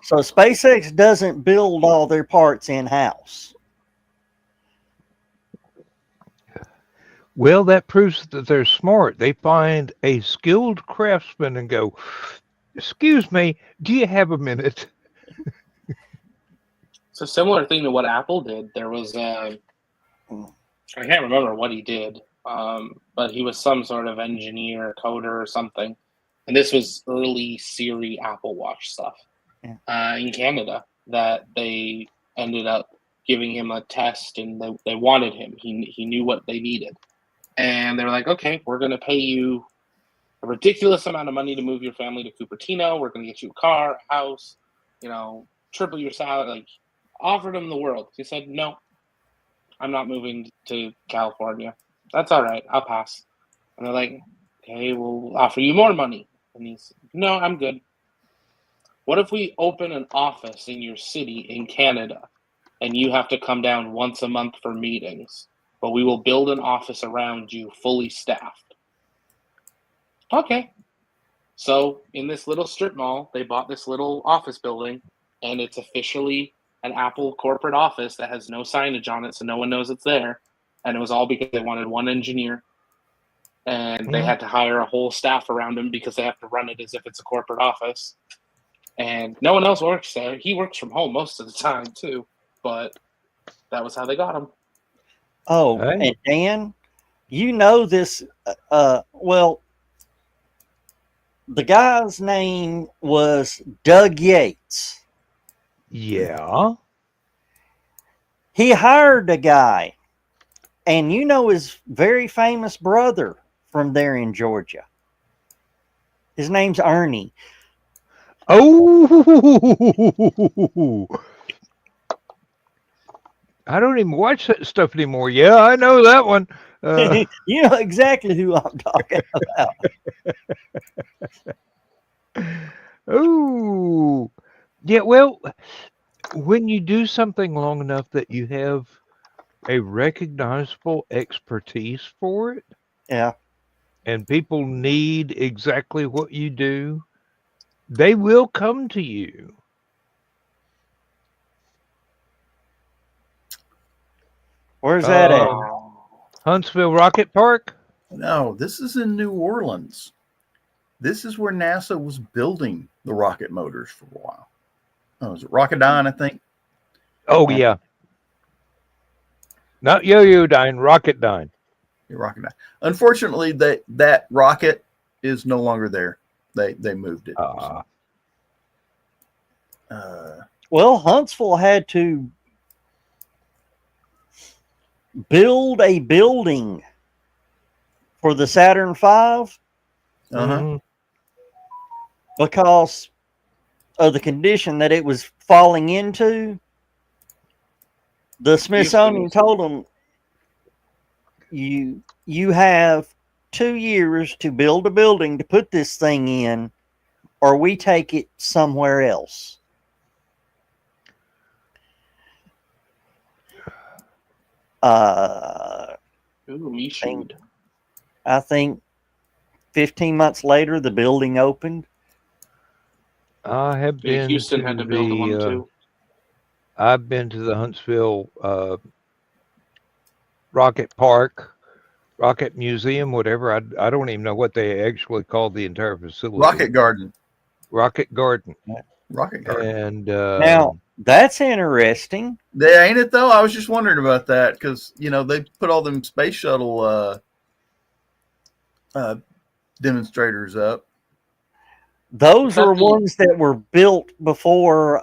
So SpaceX doesn't build all their parts in-house. Well, that proves that they're smart. They find a skilled craftsman and go, excuse me, do you have a minute? It's a similar thing to what Apple did. There was, I can't remember what he did, but he was some sort of engineer, coder or something. and this was early Siri Apple Watch stuff in Canada, that they ended up giving him a test, and they wanted him. He knew what they needed. And they were like, okay, we're going to pay you a ridiculous amount of money to move your family to Cupertino. We're going to get you a car, a house, triple your salary. Like, offered him the world. He said, no, I'm not moving to California. That's all right. I'll pass. And they're like, okay, we'll offer you more money. And he's, no, I'm good. What if we open an office in your city in Canada and you have to come down once a month for meetings, but we will build an office around you fully staffed? Okay. So in this little strip mall, they bought this little office building, and it's officially an Apple corporate office that has no signage on it, so no one knows it's there. And it was all because they wanted one engineer, and they had to hire a whole staff around him because they have to run it as if it's a corporate office. And no one else works there. He works from home most of the time too, but that was how they got him. Oh, Hey. and Dan, you know this. Well, the guy's name was Doug Yates. Yeah. He hired a guy, and you know his very famous brother from there in Georgia. His name's Ernie. Oh, I don't even watch that stuff anymore. Yeah, I know that one. You know exactly who I'm talking about. Oh, yeah. Well, when you do something long enough that you have a recognizable expertise for it, Yeah. and people need exactly what you do, they will come to you. Where's that at? Huntsville Rocket Park? No, this is in New Orleans. This is where NASA was building the rocket motors for a while. Oh, was it Rocketdyne, I think? Oh, yeah. Not Yo-Yo-Dyne, Rocketdyne. Rocketdyne. Unfortunately, that rocket is no longer there. They moved it. Well, Huntsville had to build a building for the Saturn V because of the condition that it was falling into. The Smithsonian told them, you have 2 years to build a building to put this thing in, or we take it somewhere else. I think 15 months later, the building opened. I have been Houston had to build one too. I've been to the Huntsville Rocket Park, Rocket Museum, whatever. I don't even know what they actually call the entire facility. Rocket Garden. Rocket Garden. Rocket Garden. And now that's interesting. Ain't it though? I was just wondering about that because they put all them space shuttle demonstrators up. Those are ones that were built before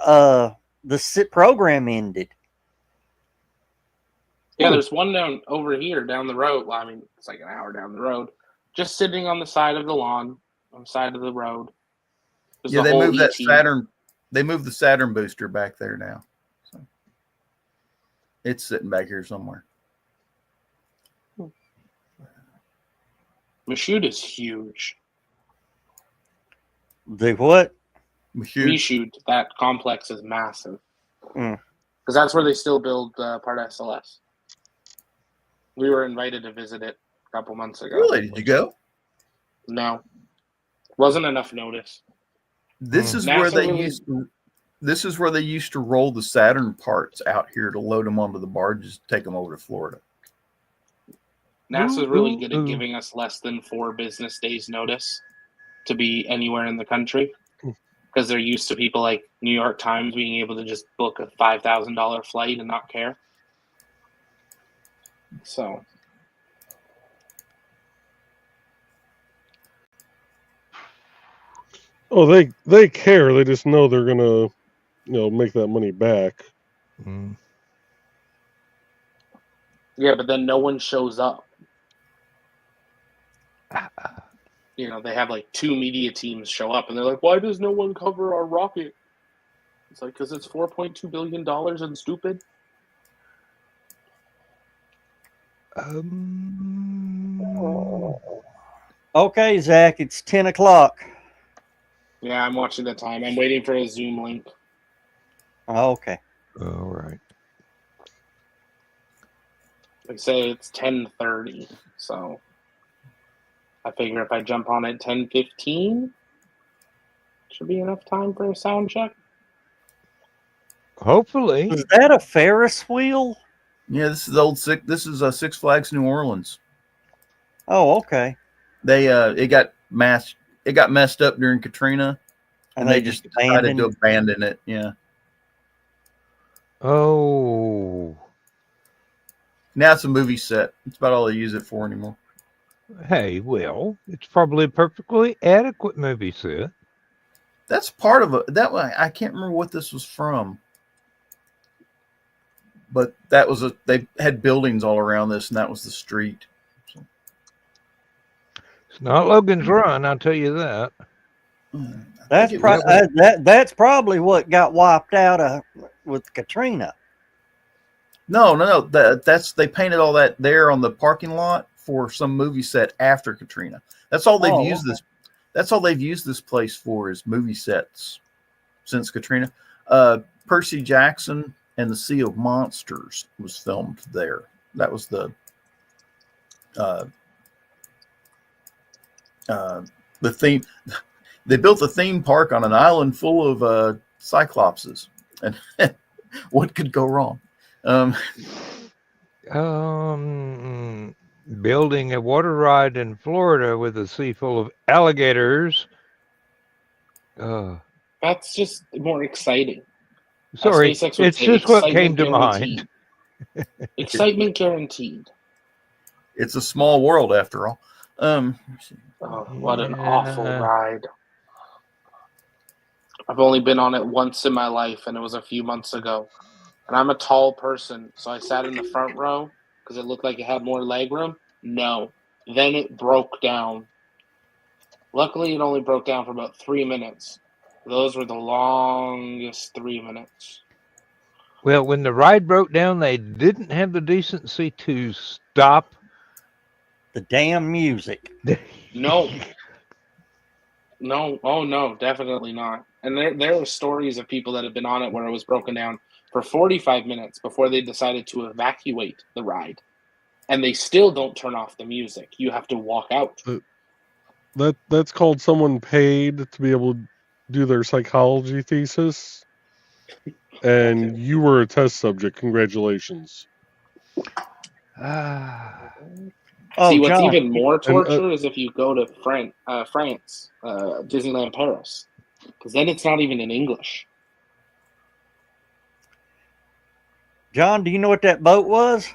the program ended. Yeah, there's one down over here down the road. Well, I mean, it's like an hour down the road, just sitting on the side of the lawn, on the side of the road. There's Yeah, the they whole moved that ET. Saturn. They moved the Saturn booster back there now. So it's sitting back here somewhere. Michoud is huge. The what? Michoud, that complex is massive. Mm. Because that's where they still build part SLS. We were invited to visit it a couple months ago. Really? Did you go? No. Wasn't enough notice. This is where they used to. This is where they used to roll the Saturn parts out here to load them onto the barges, take them over to Florida. NASA's really good at giving us less than 4 business days notice to be anywhere in the country, because they're used to people like New York Times being able to just book a $5,000 flight and not care. So. Oh, they care. They just know they're gonna, make that money back. Mm. Yeah, but then no one shows up. They have like 2 media teams show up, and they're like, "Why does no one cover our rocket?" It's like, because it's $4.2 billion and stupid. Okay, Zach, it's 10 o'clock. Yeah, I'm watching the time. I'm waiting for a Zoom link. Okay. All right. They say it's 10:30, so I figure if I jump on at 10:15, should be enough time for a sound check. Hopefully. Is that a Ferris wheel? Yeah, this is Six Flags New Orleans. Oh, okay. It got messed up during Katrina, and they just decided to abandon it. Yeah. Oh. Now it's a movie set. That's about all they use it for anymore. Hey, well, it's probably a perfectly adequate movie set. That's part of it. That way, I can't remember what this was from, but they had buildings all around this, and that was the street. So. It's not Logan's Run, I'll tell you that. That's probably what got wiped out with Katrina. No. They painted all that there on the parking lot for some movie set after Katrina. That's all they've used this. That's all they've used this place for is movie sets since Katrina. Percy Jackson and the Sea of Monsters was filmed there. That was the theme. They built a theme park on an island full of cyclopses, and what could go wrong? Building a water ride in Florida with a sea full of alligators. That's just more exciting. Sorry, it's just what came to mind. Excitement guaranteed. It's a small world after all. What an awful ride. I've only been on it once in my life, and it was a few months ago. And I'm a tall person, so I sat in the front row because it looked like it had more leg room. No. Then it broke down. Luckily, it only broke down for about 3 minutes. Those were the longest 3 minutes. Well, when the ride broke down, they didn't have the decency to stop the damn music. No. No. Oh, no, definitely not. And there were stories of people that have been on it where it was broken down for 45 minutes before they decided to evacuate the ride. And they still don't turn off the music. You have to walk out. That's called someone paid to be able to do their psychology thesis. And you were a test subject. Congratulations. See, what's even more torture is if you go to France, Disneyland Paris, because then it's not even in English. John, do you know what that boat was?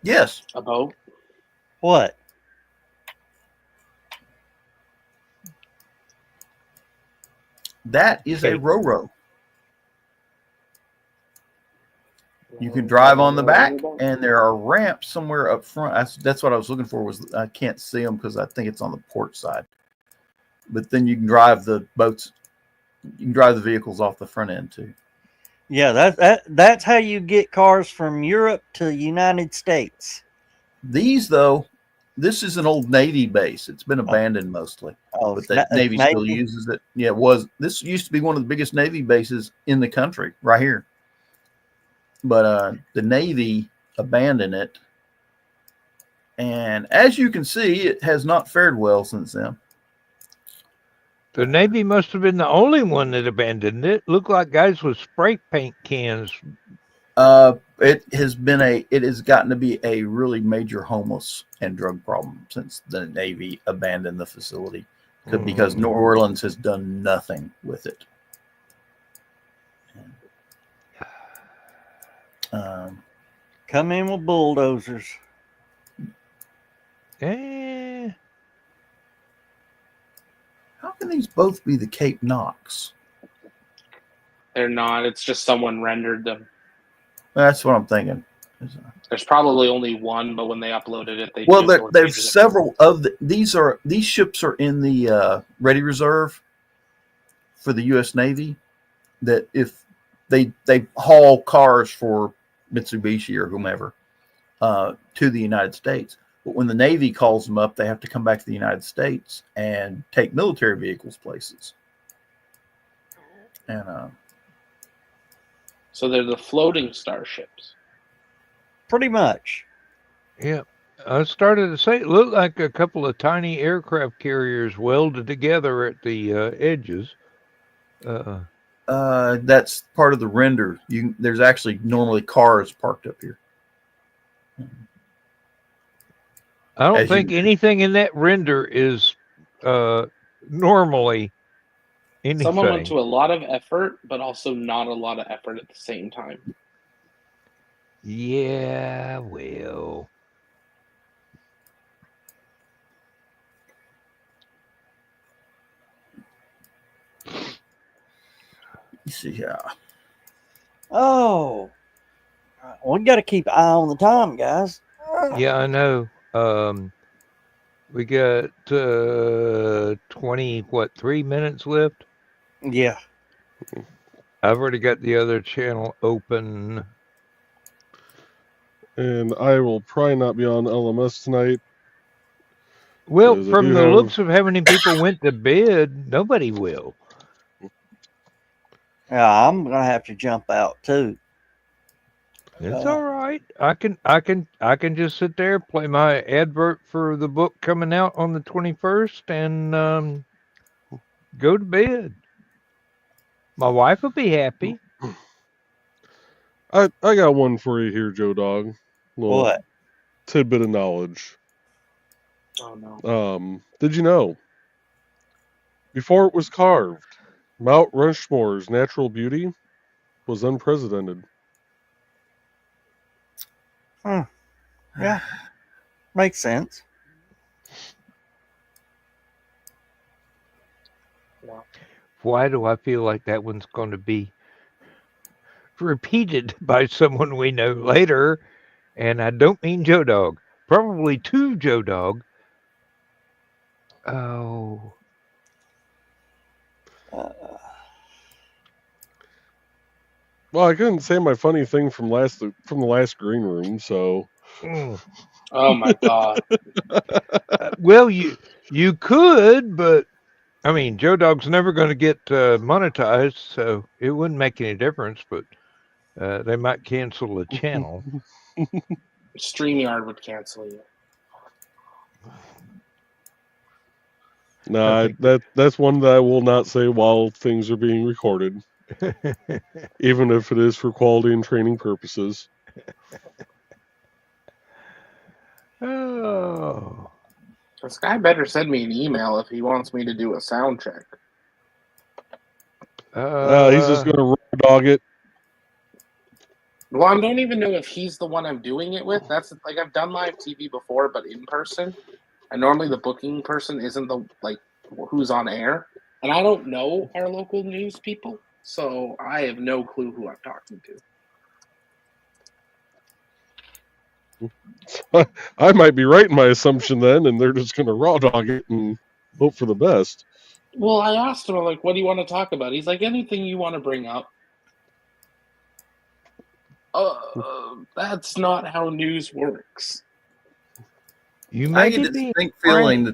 Yes. A boat? What? That is a Ro-Ro. You can drive on the back, and there are ramps somewhere up front. That's what I was looking for. I can't see them because I think it's on the port side. But then you can drive the boats. You can drive the vehicles off the front end too. Yeah, that's how you get cars from Europe to the United States. These, though, this is an old Navy base. It's been abandoned mostly, but the Navy still uses it. Yeah, this used to be one of the biggest Navy bases in the country, right here. But the Navy abandoned it, and as you can see, it has not fared well since then. The Navy must have been the only one that abandoned it. Looked like guys with spray paint cans. It has gotten to be a really major homeless and drug problem since the Navy abandoned the facility because New Orleans has done nothing with it. Come in with bulldozers. How How can these both be the Cape Knox? They're not. It's just someone rendered them. That's what I'm thinking. There's probably only one, but when they uploaded it, they Well, just there's located it. several of these ships are in the ready reserve for the U.S. Navy. That if they haul cars for Mitsubishi or whomever to the United States, but when the Navy calls them up, they have to come back to the United States and take military vehicles places. And So they're the floating starships. Pretty much. Yeah. I started to say it looked like a couple of tiny aircraft carriers welded together at the edges. that's part of the render. There's actually normally cars parked up here. I don't As think you- anything in that render is normally anything. Someone went to a lot of effort, but also not a lot of effort at the same time. Yeah, well. You see, yeah. Oh, we got to keep an eye on the time, guys. Yeah, I know. We got 3 minutes left. Yeah. I've already got the other channel open. And I will probably not be on LMS tonight. Well, 'Cause I from do the have- looks of how many people went to bed, nobody will. Yeah, I'm gonna have to jump out too. It's all right. I can just sit there, play my advert for the book coming out on the 21st, and go to bed. My wife will be happy. I got one for you here, Joe Dog. Little What? tidbit of knowledge. Oh no. Did you know? Before it was carved, Mount Rushmore's natural beauty was unprecedented. Yeah, makes sense. Why do I feel like that one's going to be repeated by someone we know later? And I don't mean Joe Dog. Probably to Joe Dog. Oh. Well, I couldn't say my funny thing from the last green room, so Mm. Oh my god. Well, you could, but I mean, Joe Dog's never going to get monetized, so it wouldn't make any difference. But they might cancel the channel. StreamYard would cancel you. nah, that's one that I will not say while things are being recorded, even if it is for quality and training purposes. Oh. This guy better send me an email if he wants me to do a sound check. He's just going to raw dog it. Well, I don't even know if he's the one I'm doing it with. That's like I've done live TV before, but in person. And normally the booking person isn't the who's on air. And I don't know our local news people, so I have no clue who I'm talking to. I might be right in my assumption then, and they're just going to raw dog it and hope for the best. Well, I asked him, what do you want to talk about? He's like, anything you want to bring up. That's not how news works. You I may get be distinct feeling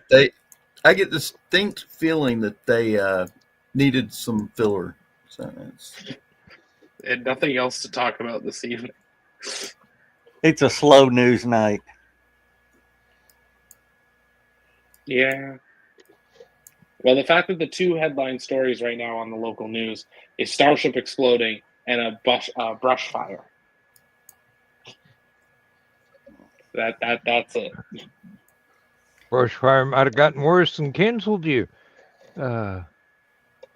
that they needed some filler. So And nothing else to talk about this evening. It's a slow news night. Yeah. Well, the fact that the two headline stories right now on the local news is Starship exploding and a brush fire. That's it. brush fire might have gotten worse and canceled you.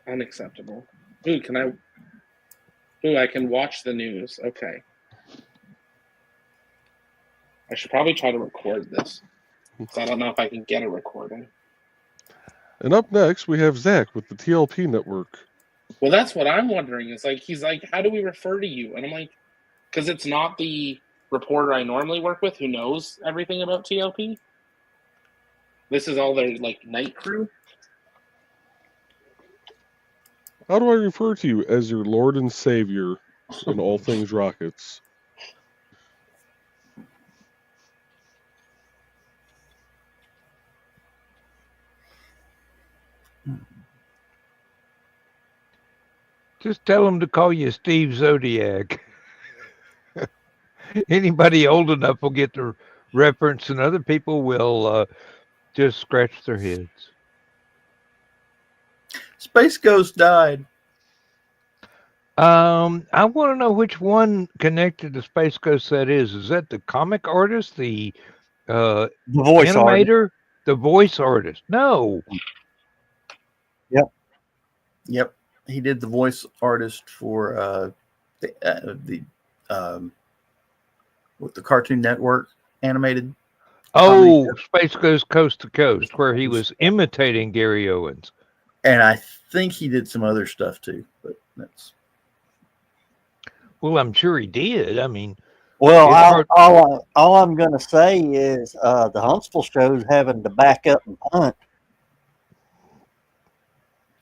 Unacceptable. I can watch the news. Okay. I should probably try to record this. So I don't know if I can get a recording. And up next, we have Zach with the TLP network. Well, that's what I'm wondering. Is like he's like, how do we refer to you? And I'm like, because it's not the reporter I normally work with who knows everything about TLP. This is all their like night crew. How do I refer to you as your Lord and Savior in all things rockets? Just tell them to call you Steve Zodiac. Anybody old enough will get the reference, and other people will just scratch their heads. Space Ghost died. I want to know which one connected to Space Ghost that is. Is that the comic artist, the voice animator, artist. the voice artist? No. Yep, he did the voice artist for the Cartoon Network animated. Oh, Space Ghost Coast to Coast, where he was imitating Gary Owens. And I think he did some other stuff too, but that's. Well, I'm sure he did. I mean, Well, all I'm going to say is the Huntsville show's having to back up and punt.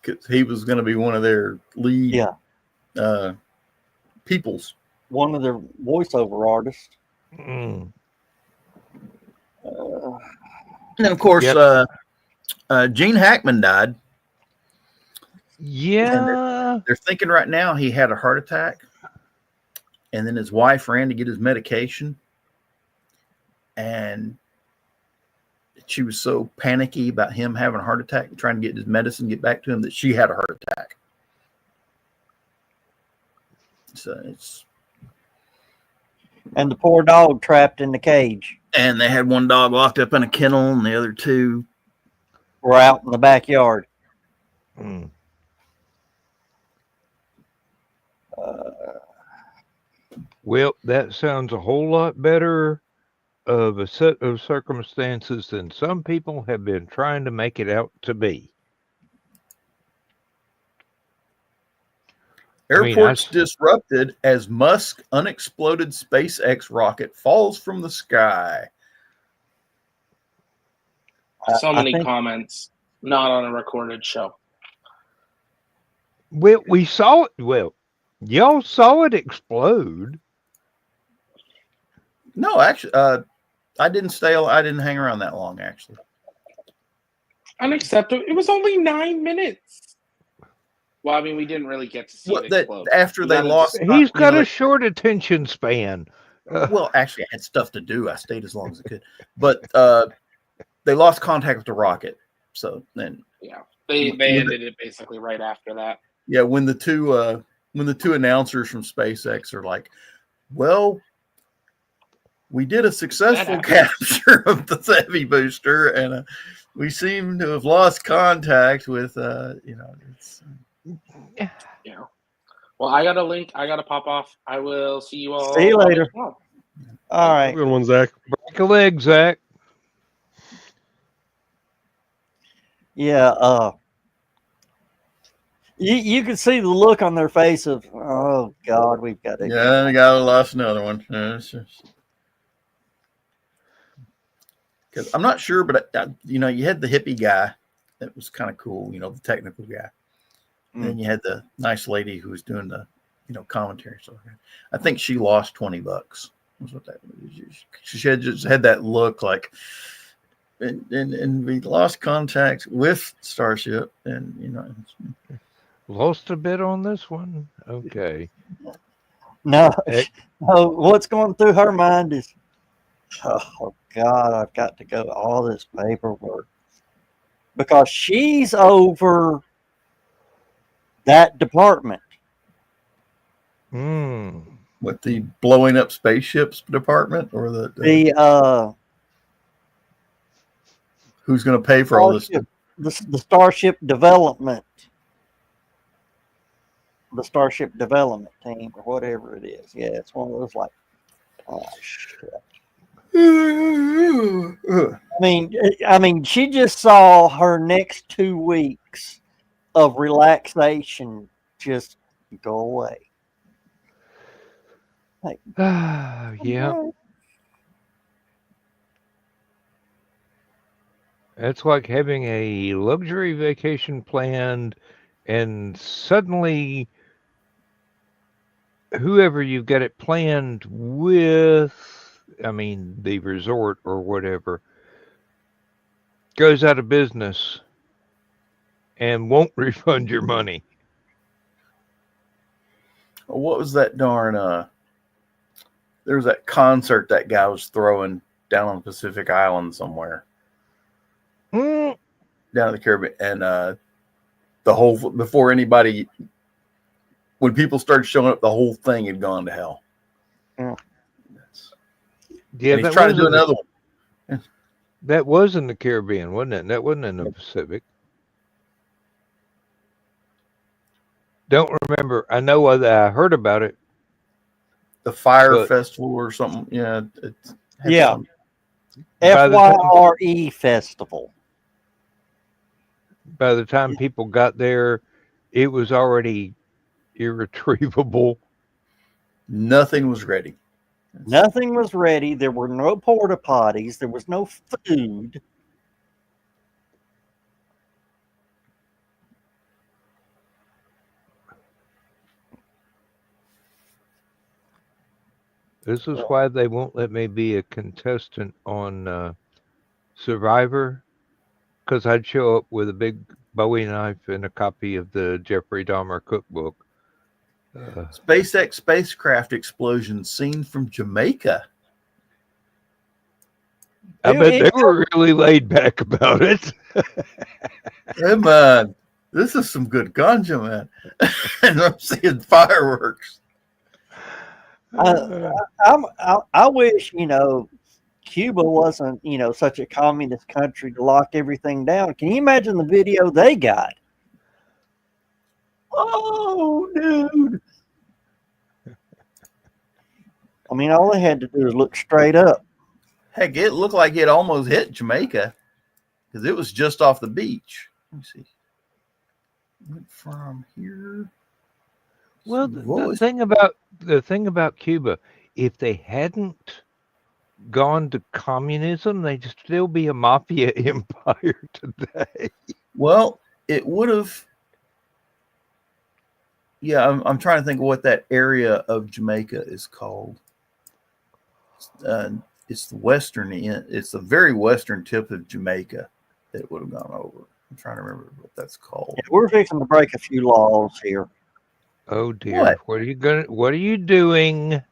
Because he was going to be one of their lead peoples. One of their voiceover artists. Mm. And of course, Gene Hackman died. Yeah. They're thinking right now he had a heart attack. And then his wife ran to get his medication. And she was so panicky about him having a heart attack and trying to get his medicine, get back to him, that she had a heart attack. So it's. And the poor dog trapped in the cage. And they had one dog locked up in a kennel, and the other two were out in the backyard. Mm. Well, that sounds a whole lot better of a set of circumstances than some people have been trying to make it out to be. Airports disrupted as Musk unexploded SpaceX rocket falls from the sky. So many comments, not on a recorded show. Well, we saw it. Well, y'all saw it explode. No, actually, I didn't hang around that long, actually. Unacceptable. It was only 9 minutes. Well, I mean, we didn't really get to see it explode. After they lost... He's got a short attention span. Well, actually, I had stuff to do. I stayed as long as I could. But they lost contact with the rocket. So then... Yeah, they ended it basically right after that. Yeah, when the two announcers from SpaceX are like, well... We did a successful capture of the Heavy booster, and we seem to have lost contact with, It's, yeah. Well, I got a link. I got to pop off. I will see you all. See you later. All right. Good one, Zach. Break a leg, Zach. Yeah. You can see the look on their face of, oh God, we've got to. Yeah, we got lost another one. Because I'm not sure, but you had the hippie guy that was kind of cool, the technical guy. And then you had the nice lady who was doing the, commentary. So I think she lost $20. Was what that was. She had just had that look like, and we lost contact with Starship, and Lost a bit on this one. Okay. No, what's going through her mind is, oh God, I've got to go all this paperwork because she's over that department. What, the blowing up spaceships department, or the who's going to pay for all this? The Starship Development. The Starship Development team, or whatever it is. Yeah, it's one of those like, oh shit. I mean, she just saw her next 2 weeks of relaxation just go away. Like, Yeah. okay. It's like having a luxury vacation planned, and suddenly whoever you've got it planned with, I mean, the resort or whatever, goes out of business and won't refund your money. What was that darn? There was that concert that guy was throwing down on the Pacific Island somewhere, Mm, down in the Caribbean, and the whole before anybody, when people started showing up, the whole thing had gone to hell. Yeah. yeah, And he's that trying to was do in the, another one. that was in the Caribbean, wasn't it? That wasn't in the Pacific. Don't remember. I know that I heard about it. The Fire But- Festival or something. Yeah. Yeah. By the time- FYRE Festival. By the time people got there, it was already irretrievable. Nothing was ready. Nothing was ready. There were no porta potties. There was no food. This is why they won't let me be a contestant on Survivor, because I'd show up with a big Bowie knife and a copy of the Jeffrey Dahmer cookbook. SpaceX spacecraft explosion seen from Jamaica. I bet they were really laid back about it. Hey man, this is some good ganja, man. And I'm seeing fireworks. I wish, Cuba wasn't, such a communist country to lock everything down. Can you imagine the video they got? Oh, dude. I mean, all they had to do is look straight up. Heck, it looked like it almost hit Jamaica because it was just off the beach. Let me see. Went from here. Well, the thing about Cuba, if they hadn't gone to communism, they'd still be a mafia empire today. Well, it would have. Yeah, I'm trying to think of what that area of Jamaica is called. It's the western end. It's the very western tip of Jamaica that it would have gone over. I'm trying to remember what that's called. Yeah, we're fixing to break a few laws here. Oh dear! What are you doing?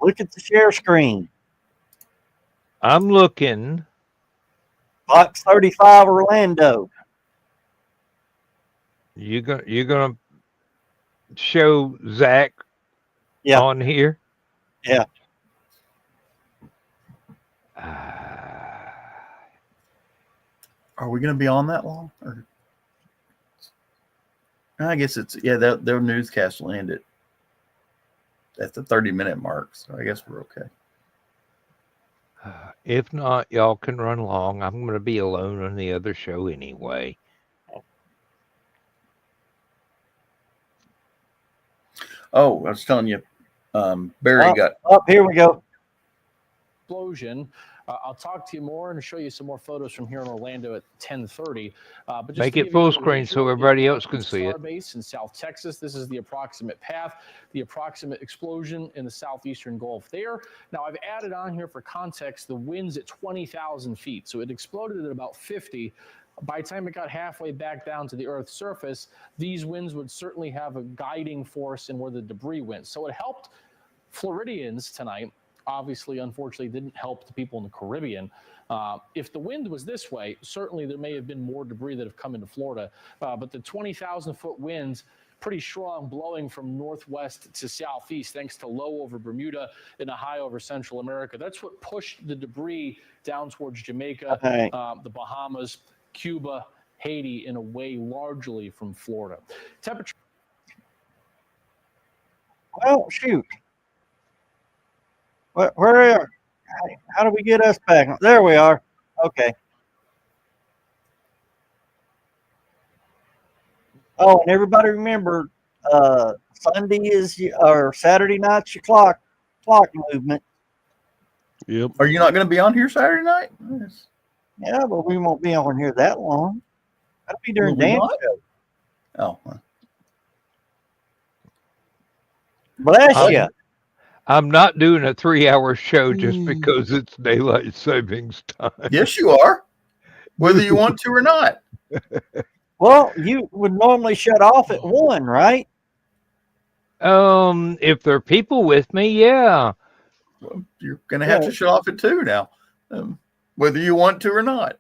Look at the share screen. I'm looking. Box 35 Orlando. You're gonna show Zach on here? Yeah. Are we going to be on that long? Or I guess it's their newscast will end at the 30-minute mark, so I guess we're okay. If not, y'all can run along. I'm going to be alone on the other show anyway. Oh, I was telling you, Barry got. Oh, here we go. Explosion. I'll talk to you more and show you some more photos from here in Orlando at 10:30. But just Make to it give full you a screen so visual, everybody else can see it. Starbase in South Texas. This is the approximate path, the approximate explosion in the southeastern Gulf there. Now, I've added on here for context the winds at 20,000 feet. So it exploded at about 50. By the time it got halfway back down to the Earth's surface, these winds would certainly have a guiding force in where the debris went. So it helped Floridians tonight. Obviously, unfortunately, didn't help the people in the Caribbean. If the wind was this way, certainly there may have been more debris that have come into Florida. But the 20,000-foot winds, pretty strong, blowing from northwest to southeast, thanks to low over Bermuda and a high over Central America. That's what pushed the debris down towards Jamaica, the Bahamas, Cuba, Haiti, and away largely from Florida. Temperature. Well, shoot. Where How do we get us back? There we are. Okay. Oh, and everybody remember, Sunday is or Saturday night's your clock movement. Yep. Are you not going to be on here Saturday night? Yes. Yeah, but we won't be on here that long. That'll be during Will we Dan's not? show. Oh, well. Bless you. I'm not doing a 3-hour show just because it's daylight savings time. Yes, you are. Whether you want to or not. Well, you would normally shut off at 1, right? If there are people with me, yeah. Well, you're going to have to shut off at 2 now, whether you want to or not.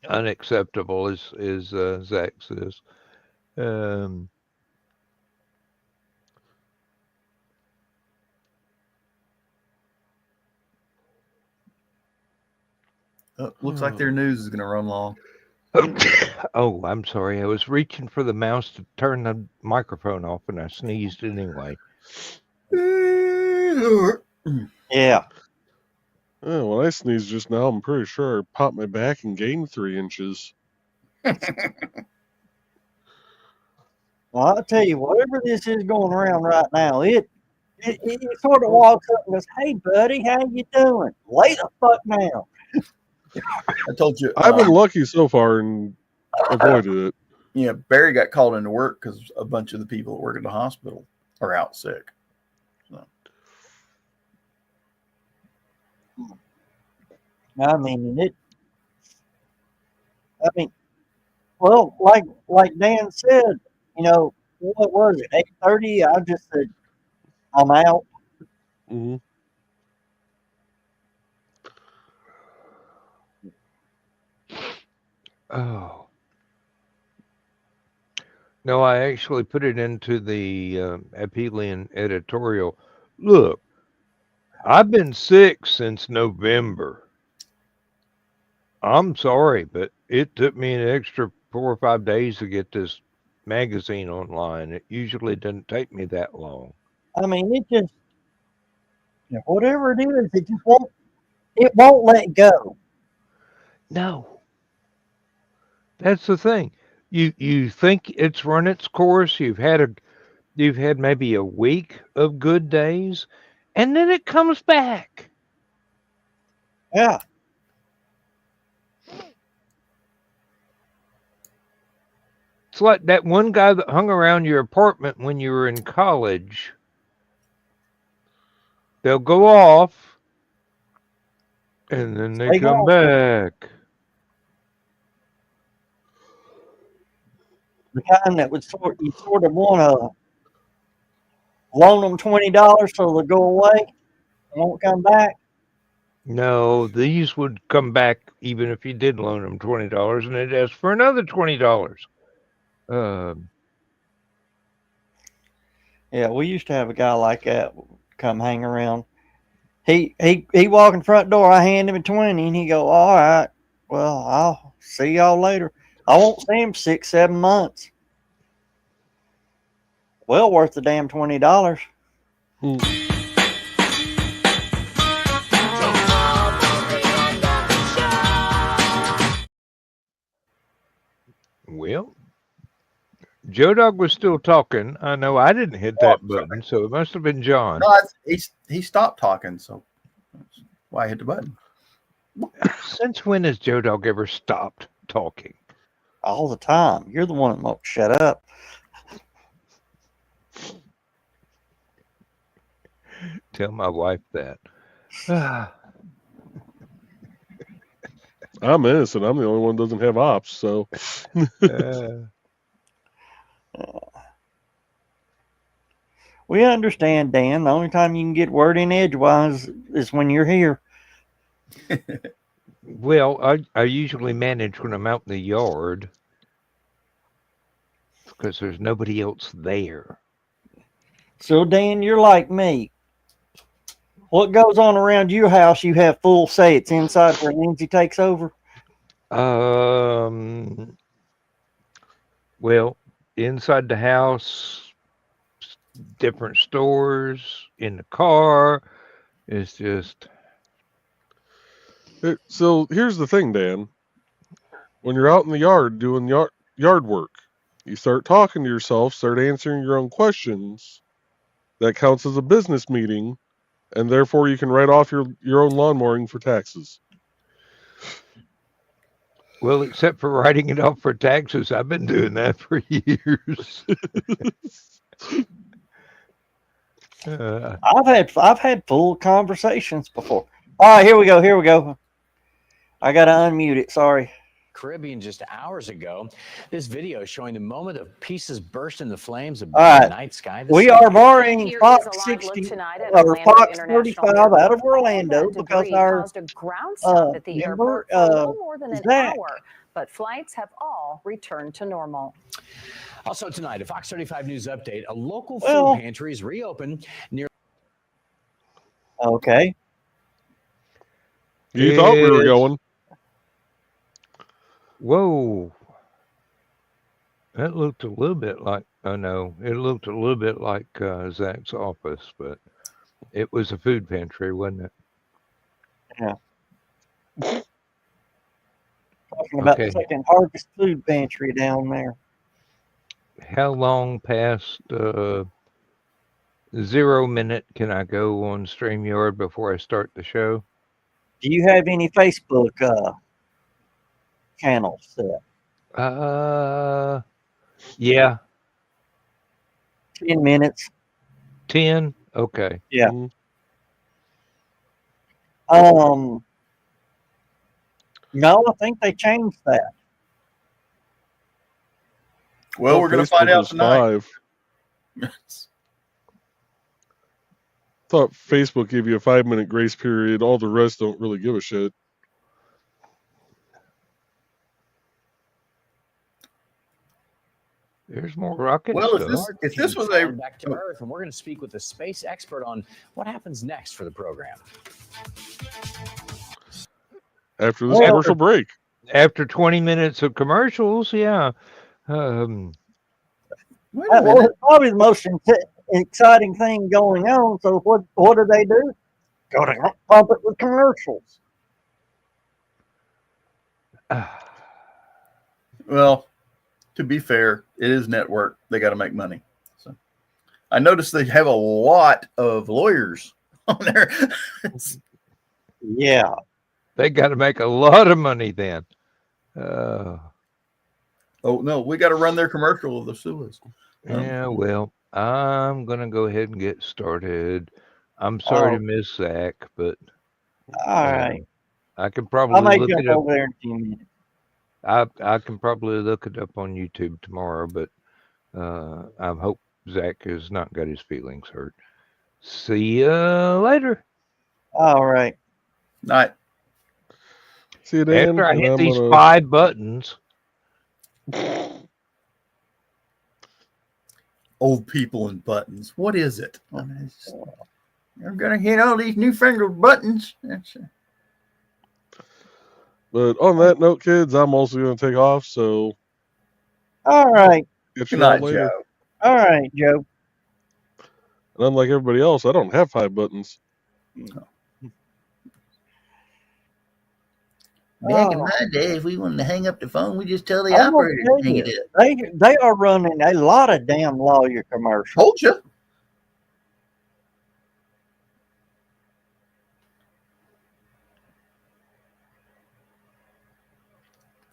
Unacceptable, as Zach says. Looks like their news is going to run long. Oh, I'm sorry. I was reaching for the mouse to turn the microphone off, and I sneezed anyway. Yeah. Oh, when I sneezed just now, I'm pretty sure I popped my back and gained 3 inches. Well, I'll tell you, whatever this is going around right now, it sort of walks up and goes, "Hey, buddy, how you doing? Lay the fuck down." I told you. I've been lucky so far and avoided it. Yeah, Barry got called into work because a bunch of the people that work at the hospital are out sick. So. I mean, well, like Dan said, what was it, 8:30? I just said, I'm out. Mm-hmm. Oh. No, I actually put it into the Apelian editorial. Look, I've been sick since November. I'm sorry, but it took me an extra 4 or 5 days to get this magazine online. It usually doesn't take me that long. I mean, it just, whatever it is, it won't let go. No. That's the thing. You think it's run its course. You've had maybe a week of good days, and then it comes back. Yeah. It's like that one guy that hung around your apartment when you were in college. They'll go off, and then they come back. The kind that would you sort of want to loan them $20 so they'll go away and won't come back. No, these would come back even if you did loan them $20, and they'd ask for another $20. Yeah, we used to have a guy like that come hang around. He walk in front door. I hand him a 20, and he go, "All right, well, I'll see y'all later." I won't see him 6-7 months. Well worth the damn $20. Well, Joe Dog was still talking. I know I didn't hit that button, so it must have been John. No, he stopped talking, so that's why I hit the button. Since when has Joe Dog ever stopped talking? All the time. You're the one that won't shut up. Tell my wife that. I'm innocent. I'm the only one that doesn't have ops, so. We understand, Dan. The only time you can get word in edgewise is when you're here. Well, I usually manage when I'm out in the yard because there's nobody else there. So, Dan, you're like me. What goes on around your house, you have full say. It's inside where Lindsay takes over? Well, inside the house, different stores, in the car. It's just So here's the thing, Dan. When you're out in the yard doing yard work, you start talking to yourself, start answering your own questions. That counts as a business meeting, and therefore you can write off your own lawn mowing for taxes. well, except for writing it off for taxes. I've been doing that for years. I've had full conversations before. All right, here we go. I gotta unmute it. Sorry. Caribbean just hours ago. This video showing the moment of pieces burst into flames above All right. the night sky. We are borrowing Fox 60 or Fox 35 out of Orlando because our caused a ground stop at the member, airport for a little more than an Zach. hour, but flights have all returned to normal. Also tonight, a Fox 35 News update. A local Well- food pantry is reopened near. Okay. You thought we were going. Whoa. That looked a little bit like, oh no, it looked a little bit like Zach's office, but it was a food pantry, wasn't it? Yeah. Talking about the Okay. second Harvest Food Pantry down there. How long past 0 minute can I go on StreamYard before I start the show? Do you have any Facebook channels set? Yeah, 10 minutes. 10. Okay. Yeah. Mhm. No, I think they changed that. Well, we're going to find Facebook out was tonight. 5. Thought Facebook gave you a 5-minute grace period. All the rest don't really give a shit. There's more rocket Well, stuff. if this was Flying a back to Earth, and we're going to speak with a space expert on what happens next for the program. After this Well- commercial break. After 20 minutes of commercials, yeah. wait a Well, minute. it's probably the most exciting thing going on. So what do they do? Go to pump it with commercials. Well, to be fair, it is network. They got to make money. So I noticed they have a lot of lawyers on there. Yeah. They got to make a lot of money then. Oh no, we got to run their commercial of the Suez. Yeah, well, I'm going to go ahead and get started. I'm sorry to miss Zach, but All right. I can I probably may look jump it up. over there in a few minutes. I can probably look it up on YouTube tomorrow, but I hope Zach has not got his feelings hurt. See ya later. All right. Night. See you, Dan. After I and hit I'm these gonna- 5 buttons. Old people and buttons. What is it? I'm gonna hit all these newfangled buttons. But on that note, kids, I'm also going to take off. So All right. get Good you out night, later. Joe. All right, Joe. And unlike everybody else, I don't have 5 buttons. Back in my day, if we wanted to hang up the phone, we just tell the I'm gonna operator tell to hang you, it up. they are running a lot of damn lawyer commercials. Told you.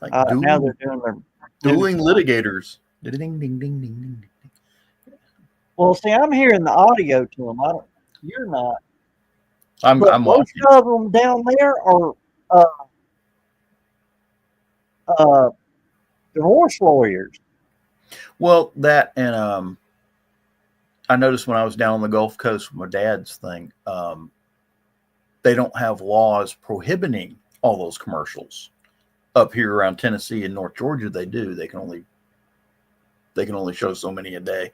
Like Now they're doing their dueling litigators. Ding, ding, ding, ding, ding. Well, see, I'm hearing the audio to them. You're not. I'm But most watching. of them down there are divorce lawyers. Well, that and I noticed when I was down on the Gulf Coast with my dad's thing, they don't have laws prohibiting all those commercials. Up here around Tennessee and North Georgia, they do. They can only show so many a day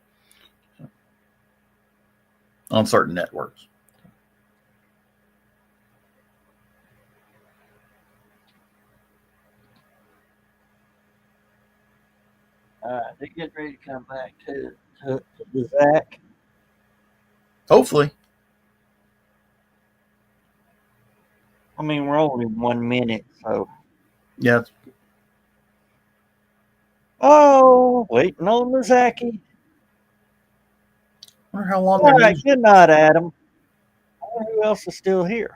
on certain networks. They get ready to come back to Zach. Hopefully. I mean, we're only 1 minute, so. Yeah. Oh, waiting on the Zaki. I wonder how long All their right, news. good night, Adam. I wonder who else is still here.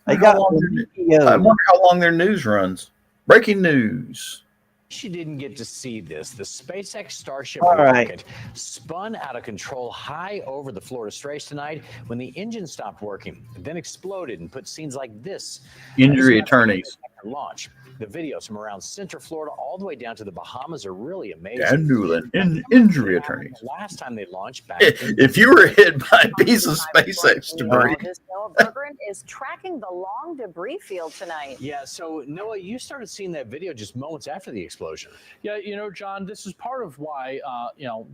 They got I wonder how long their news runs. Breaking news. She didn't get to see this. The SpaceX Starship All right. rocket spun out of control high over the Florida Straits tonight when the engine stopped working, then exploded and put scenes like this. Injury attorneys. After launch. The videos from around Central Florida all the way down to the Bahamas are really amazing. Dan Newland, injury attorneys. Last time they launched back. If you were hit by a piece of SpaceX debris. Noah Bergeron is tracking the long debris field tonight. Yeah, so Noah, you started seeing that video just moments after the explosion. Yeah, John, this is part of why,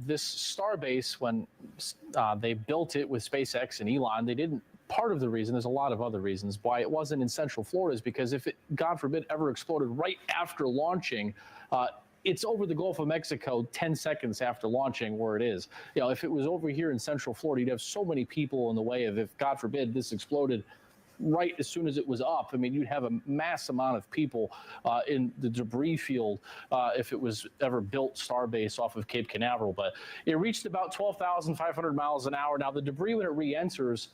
this Starbase, when they built it with SpaceX and Elon, they didn't. Part of the reason, there's a lot of other reasons why it wasn't in Central Florida, is because if it, God forbid, ever exploded right after launching, it's over the Gulf of Mexico 10 seconds after launching where it is. If it was over here in Central Florida, you'd have so many people in the way of, if God forbid this exploded right as soon as it was up. I mean, you'd have a mass amount of people in the debris field if it was ever built Starbase off of Cape Canaveral. But it reached about 12,500 miles an hour. Now, the debris, when it re-enters,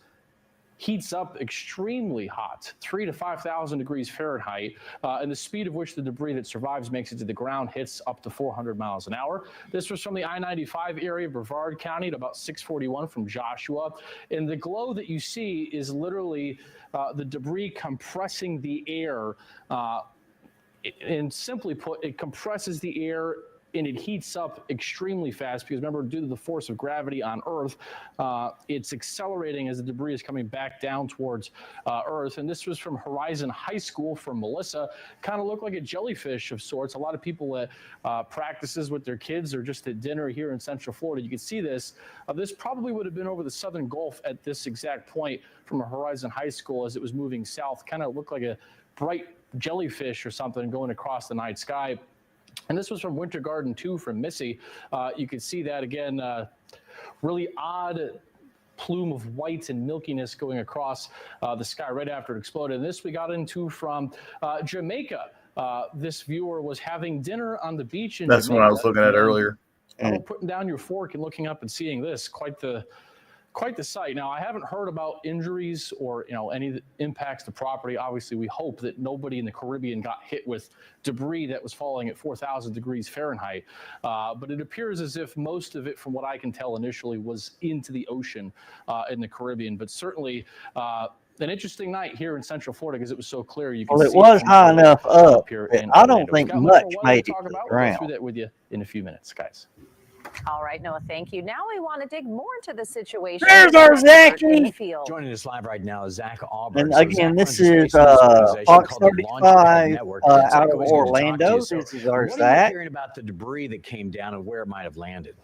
heats up extremely hot, 3,000 to 5,000 degrees Fahrenheit, and the speed of which the debris that survives makes it to the ground hits up to 400 miles an hour. This was from the I-95 area of Brevard County at about 641 from Joshua. And the glow that you see is literally the debris compressing the air. And simply put, it compresses the air and it heats up extremely fast because, remember, due to the force of gravity on Earth, it's accelerating as the debris is coming back down towards Earth. And this was from Horizon High School from Melissa. Kind of looked like a jellyfish of sorts. A lot of people at practices with their kids or just at dinner here in Central Florida, you can see this. This probably would have been over the southern Gulf at this exact point from Horizon High School as it was moving south. Kind of looked like a bright jellyfish or something going across the night sky. And this was from Winter Garden 2 from Missy. You can see that again, really odd plume of white and milkiness going across the sky right after it exploded. And this we got into from Jamaica. This viewer was having dinner on the beach in That's Jamaica. what I was looking at earlier. Putting down your fork and looking up and seeing this, quite the sight. Now, I haven't heard about injuries or any impacts to property. Obviously, we hope that nobody in the Caribbean got hit with debris that was falling at 4,000 degrees Fahrenheit. But it appears as if most of it, from what I can tell initially, was into the ocean in the Caribbean. But certainly an interesting night here in Central Florida because it was so clear. You can see it was high enough up. here But in I don't Orlando. think We've got much much more made to it talk to the about. We'll go ground. through that with you in a few minutes, guys. All right, Noah, thank you. Now we want to dig more into the situation. There's our in Zachy. the field. Joining us live right now is Zach Auburn. And So again, Zach this runs a is space research organization Fox called the 35 Launchpad Network. Zach, out of always good to talk to Orlando. you. So This is our what are you Zach. hearing about the debris that came down and where it might have landed?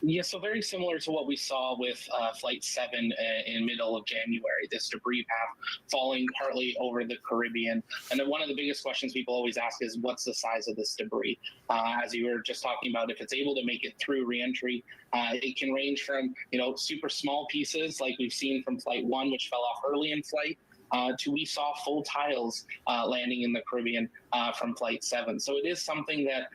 Yeah, so very similar to what we saw with Flight 7 in middle of January, this debris path falling partly over the Caribbean. And then one of the biggest questions people always ask is, what's the size of this debris? As you were just talking about, if it's able to make it through reentry, it can range from, super small pieces like we've seen from Flight 1, which fell off early in flight, to we saw full tiles landing in the Caribbean from Flight 7. So it is something that,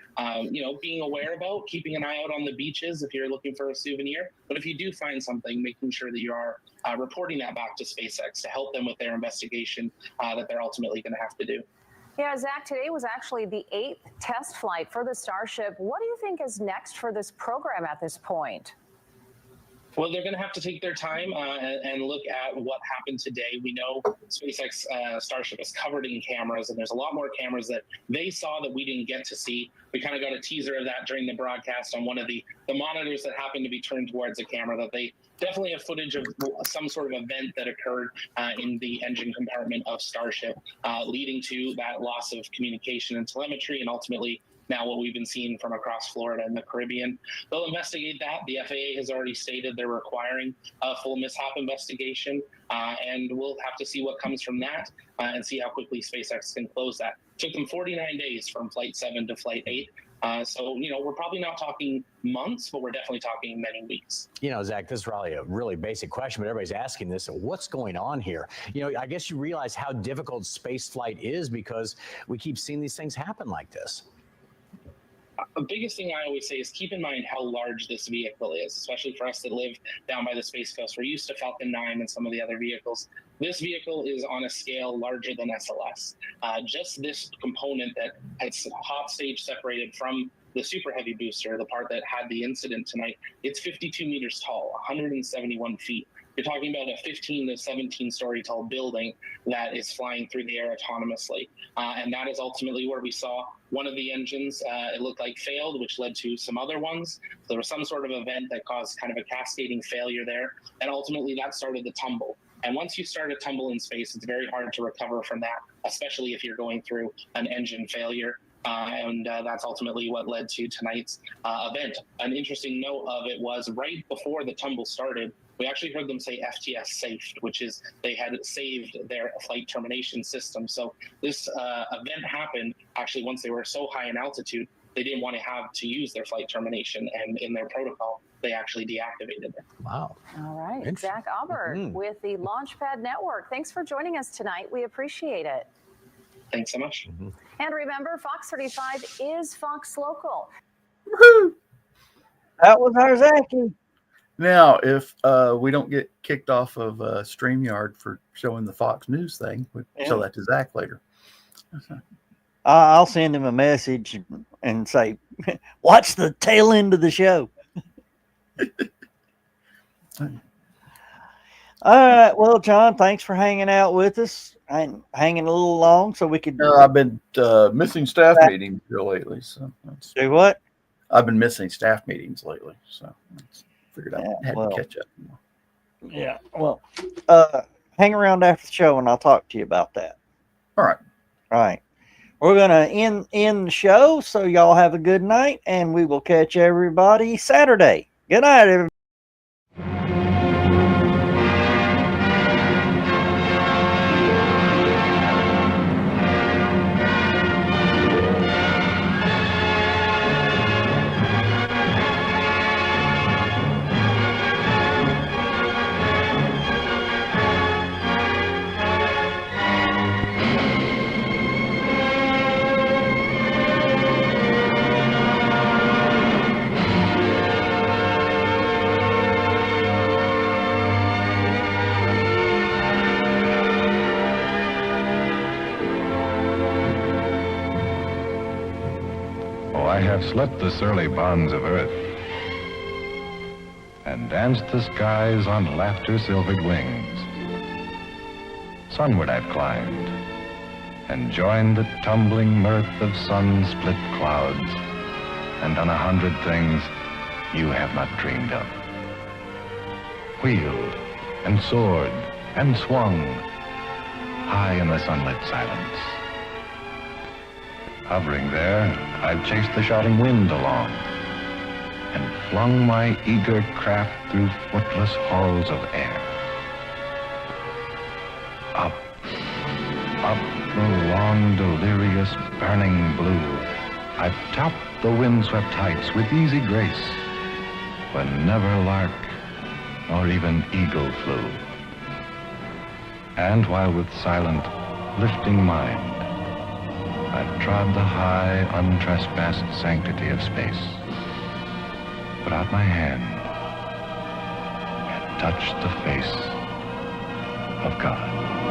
being aware about, keeping an eye out on the beaches if you're looking for a souvenir. But if you do find something, making sure that you are reporting that back to SpaceX to help them with their investigation that they're ultimately going to have to do. Yeah, Zach, today was actually the 8th test flight for the Starship. What do you think is next for this program at this point? Well, they're going to have to take their time and look at what happened today. We know SpaceX Starship is covered in cameras, and there's a lot more cameras that they saw that we didn't get to see. We kind of got a teaser of that during the broadcast on one of the monitors that happened to be turned towards a camera, that they definitely have footage of some sort of event that occurred in the engine compartment of Starship, leading to that loss of communication and telemetry and ultimately now what we've been seeing from across Florida and the Caribbean. They'll investigate that. The FAA has already stated they're requiring a full mishap investigation, and we'll have to see what comes from that and see how quickly SpaceX can close that. It took them 49 days from Flight 7 to Flight 8. So, we're probably not talking months, but we're definitely talking many weeks. Zach, this is probably a really basic question, but everybody's asking this. What's going on here? I guess you realize how difficult space flight is because we keep seeing these things happen like this. The biggest thing I always say is keep in mind how large this vehicle is, especially for us that live down by the Space Coast. We're used to Falcon 9 and some of the other vehicles. This vehicle is on a scale larger than SLS. Just this component that has hot stage separated from the Super Heavy booster, the part that had the incident tonight, it's 52 meters tall, 171 feet. You're talking about a 15 to 17 story tall building that is flying through the air autonomously. And that is ultimately where we saw one of the engines, it looked like failed, which led to some other ones. So there was some sort of event that caused kind of a cascading failure there. And ultimately that started the tumble. And once you start a tumble in space, it's very hard to recover from that, especially if you're going through an engine failure. And that's ultimately what led to tonight's event. An interesting note of it was right before the tumble started, we actually heard them say FTS saved, which is they had saved their flight termination system. So this event happened actually once they were so high in altitude, they didn't want to have to use their flight termination, and in their protocol, they actually deactivated it. Wow. All right. Zach Aubert with the Launchpad Network. Thanks for joining us tonight. We appreciate it. Thanks so much. And remember, Fox 35 is Fox Local. Woohoo! That was our Zachy. Now, if we don't get kicked off of StreamYard for showing the Fox News thing, we'll show that to Zach later. I'll send him a message and say, watch the tail end of the show. All right. Well, John, thanks for hanging out with us and hanging a little long so we could. I've been missing staff meetings here lately. So do what? I've been missing staff meetings lately. So I figured I had to catch up. Yeah. Well, hang around after the show and I'll talk to you about that. All right. All right. We're going to end the show. So y'all have a good night and we will catch everybody Saturday. Good night, everybody. I have slipped the surly bonds of earth and danced the skies on laughter-silvered wings. Sunward I've climbed and joined the tumbling mirth of sun-split clouds and done 100 things you have not dreamed of. Wheeled and soared and swung high in the sunlit silence. Hovering there, I've chased the shouting wind along and flung my eager craft through footless halls of air. Up, up the long, delirious, burning blue, I've topped the windswept heights with easy grace, when never lark nor even eagle flew. And while with silent, lifting mind, I've trod the high, untrespassed sanctity of space, put out my hand, and touched the face of God.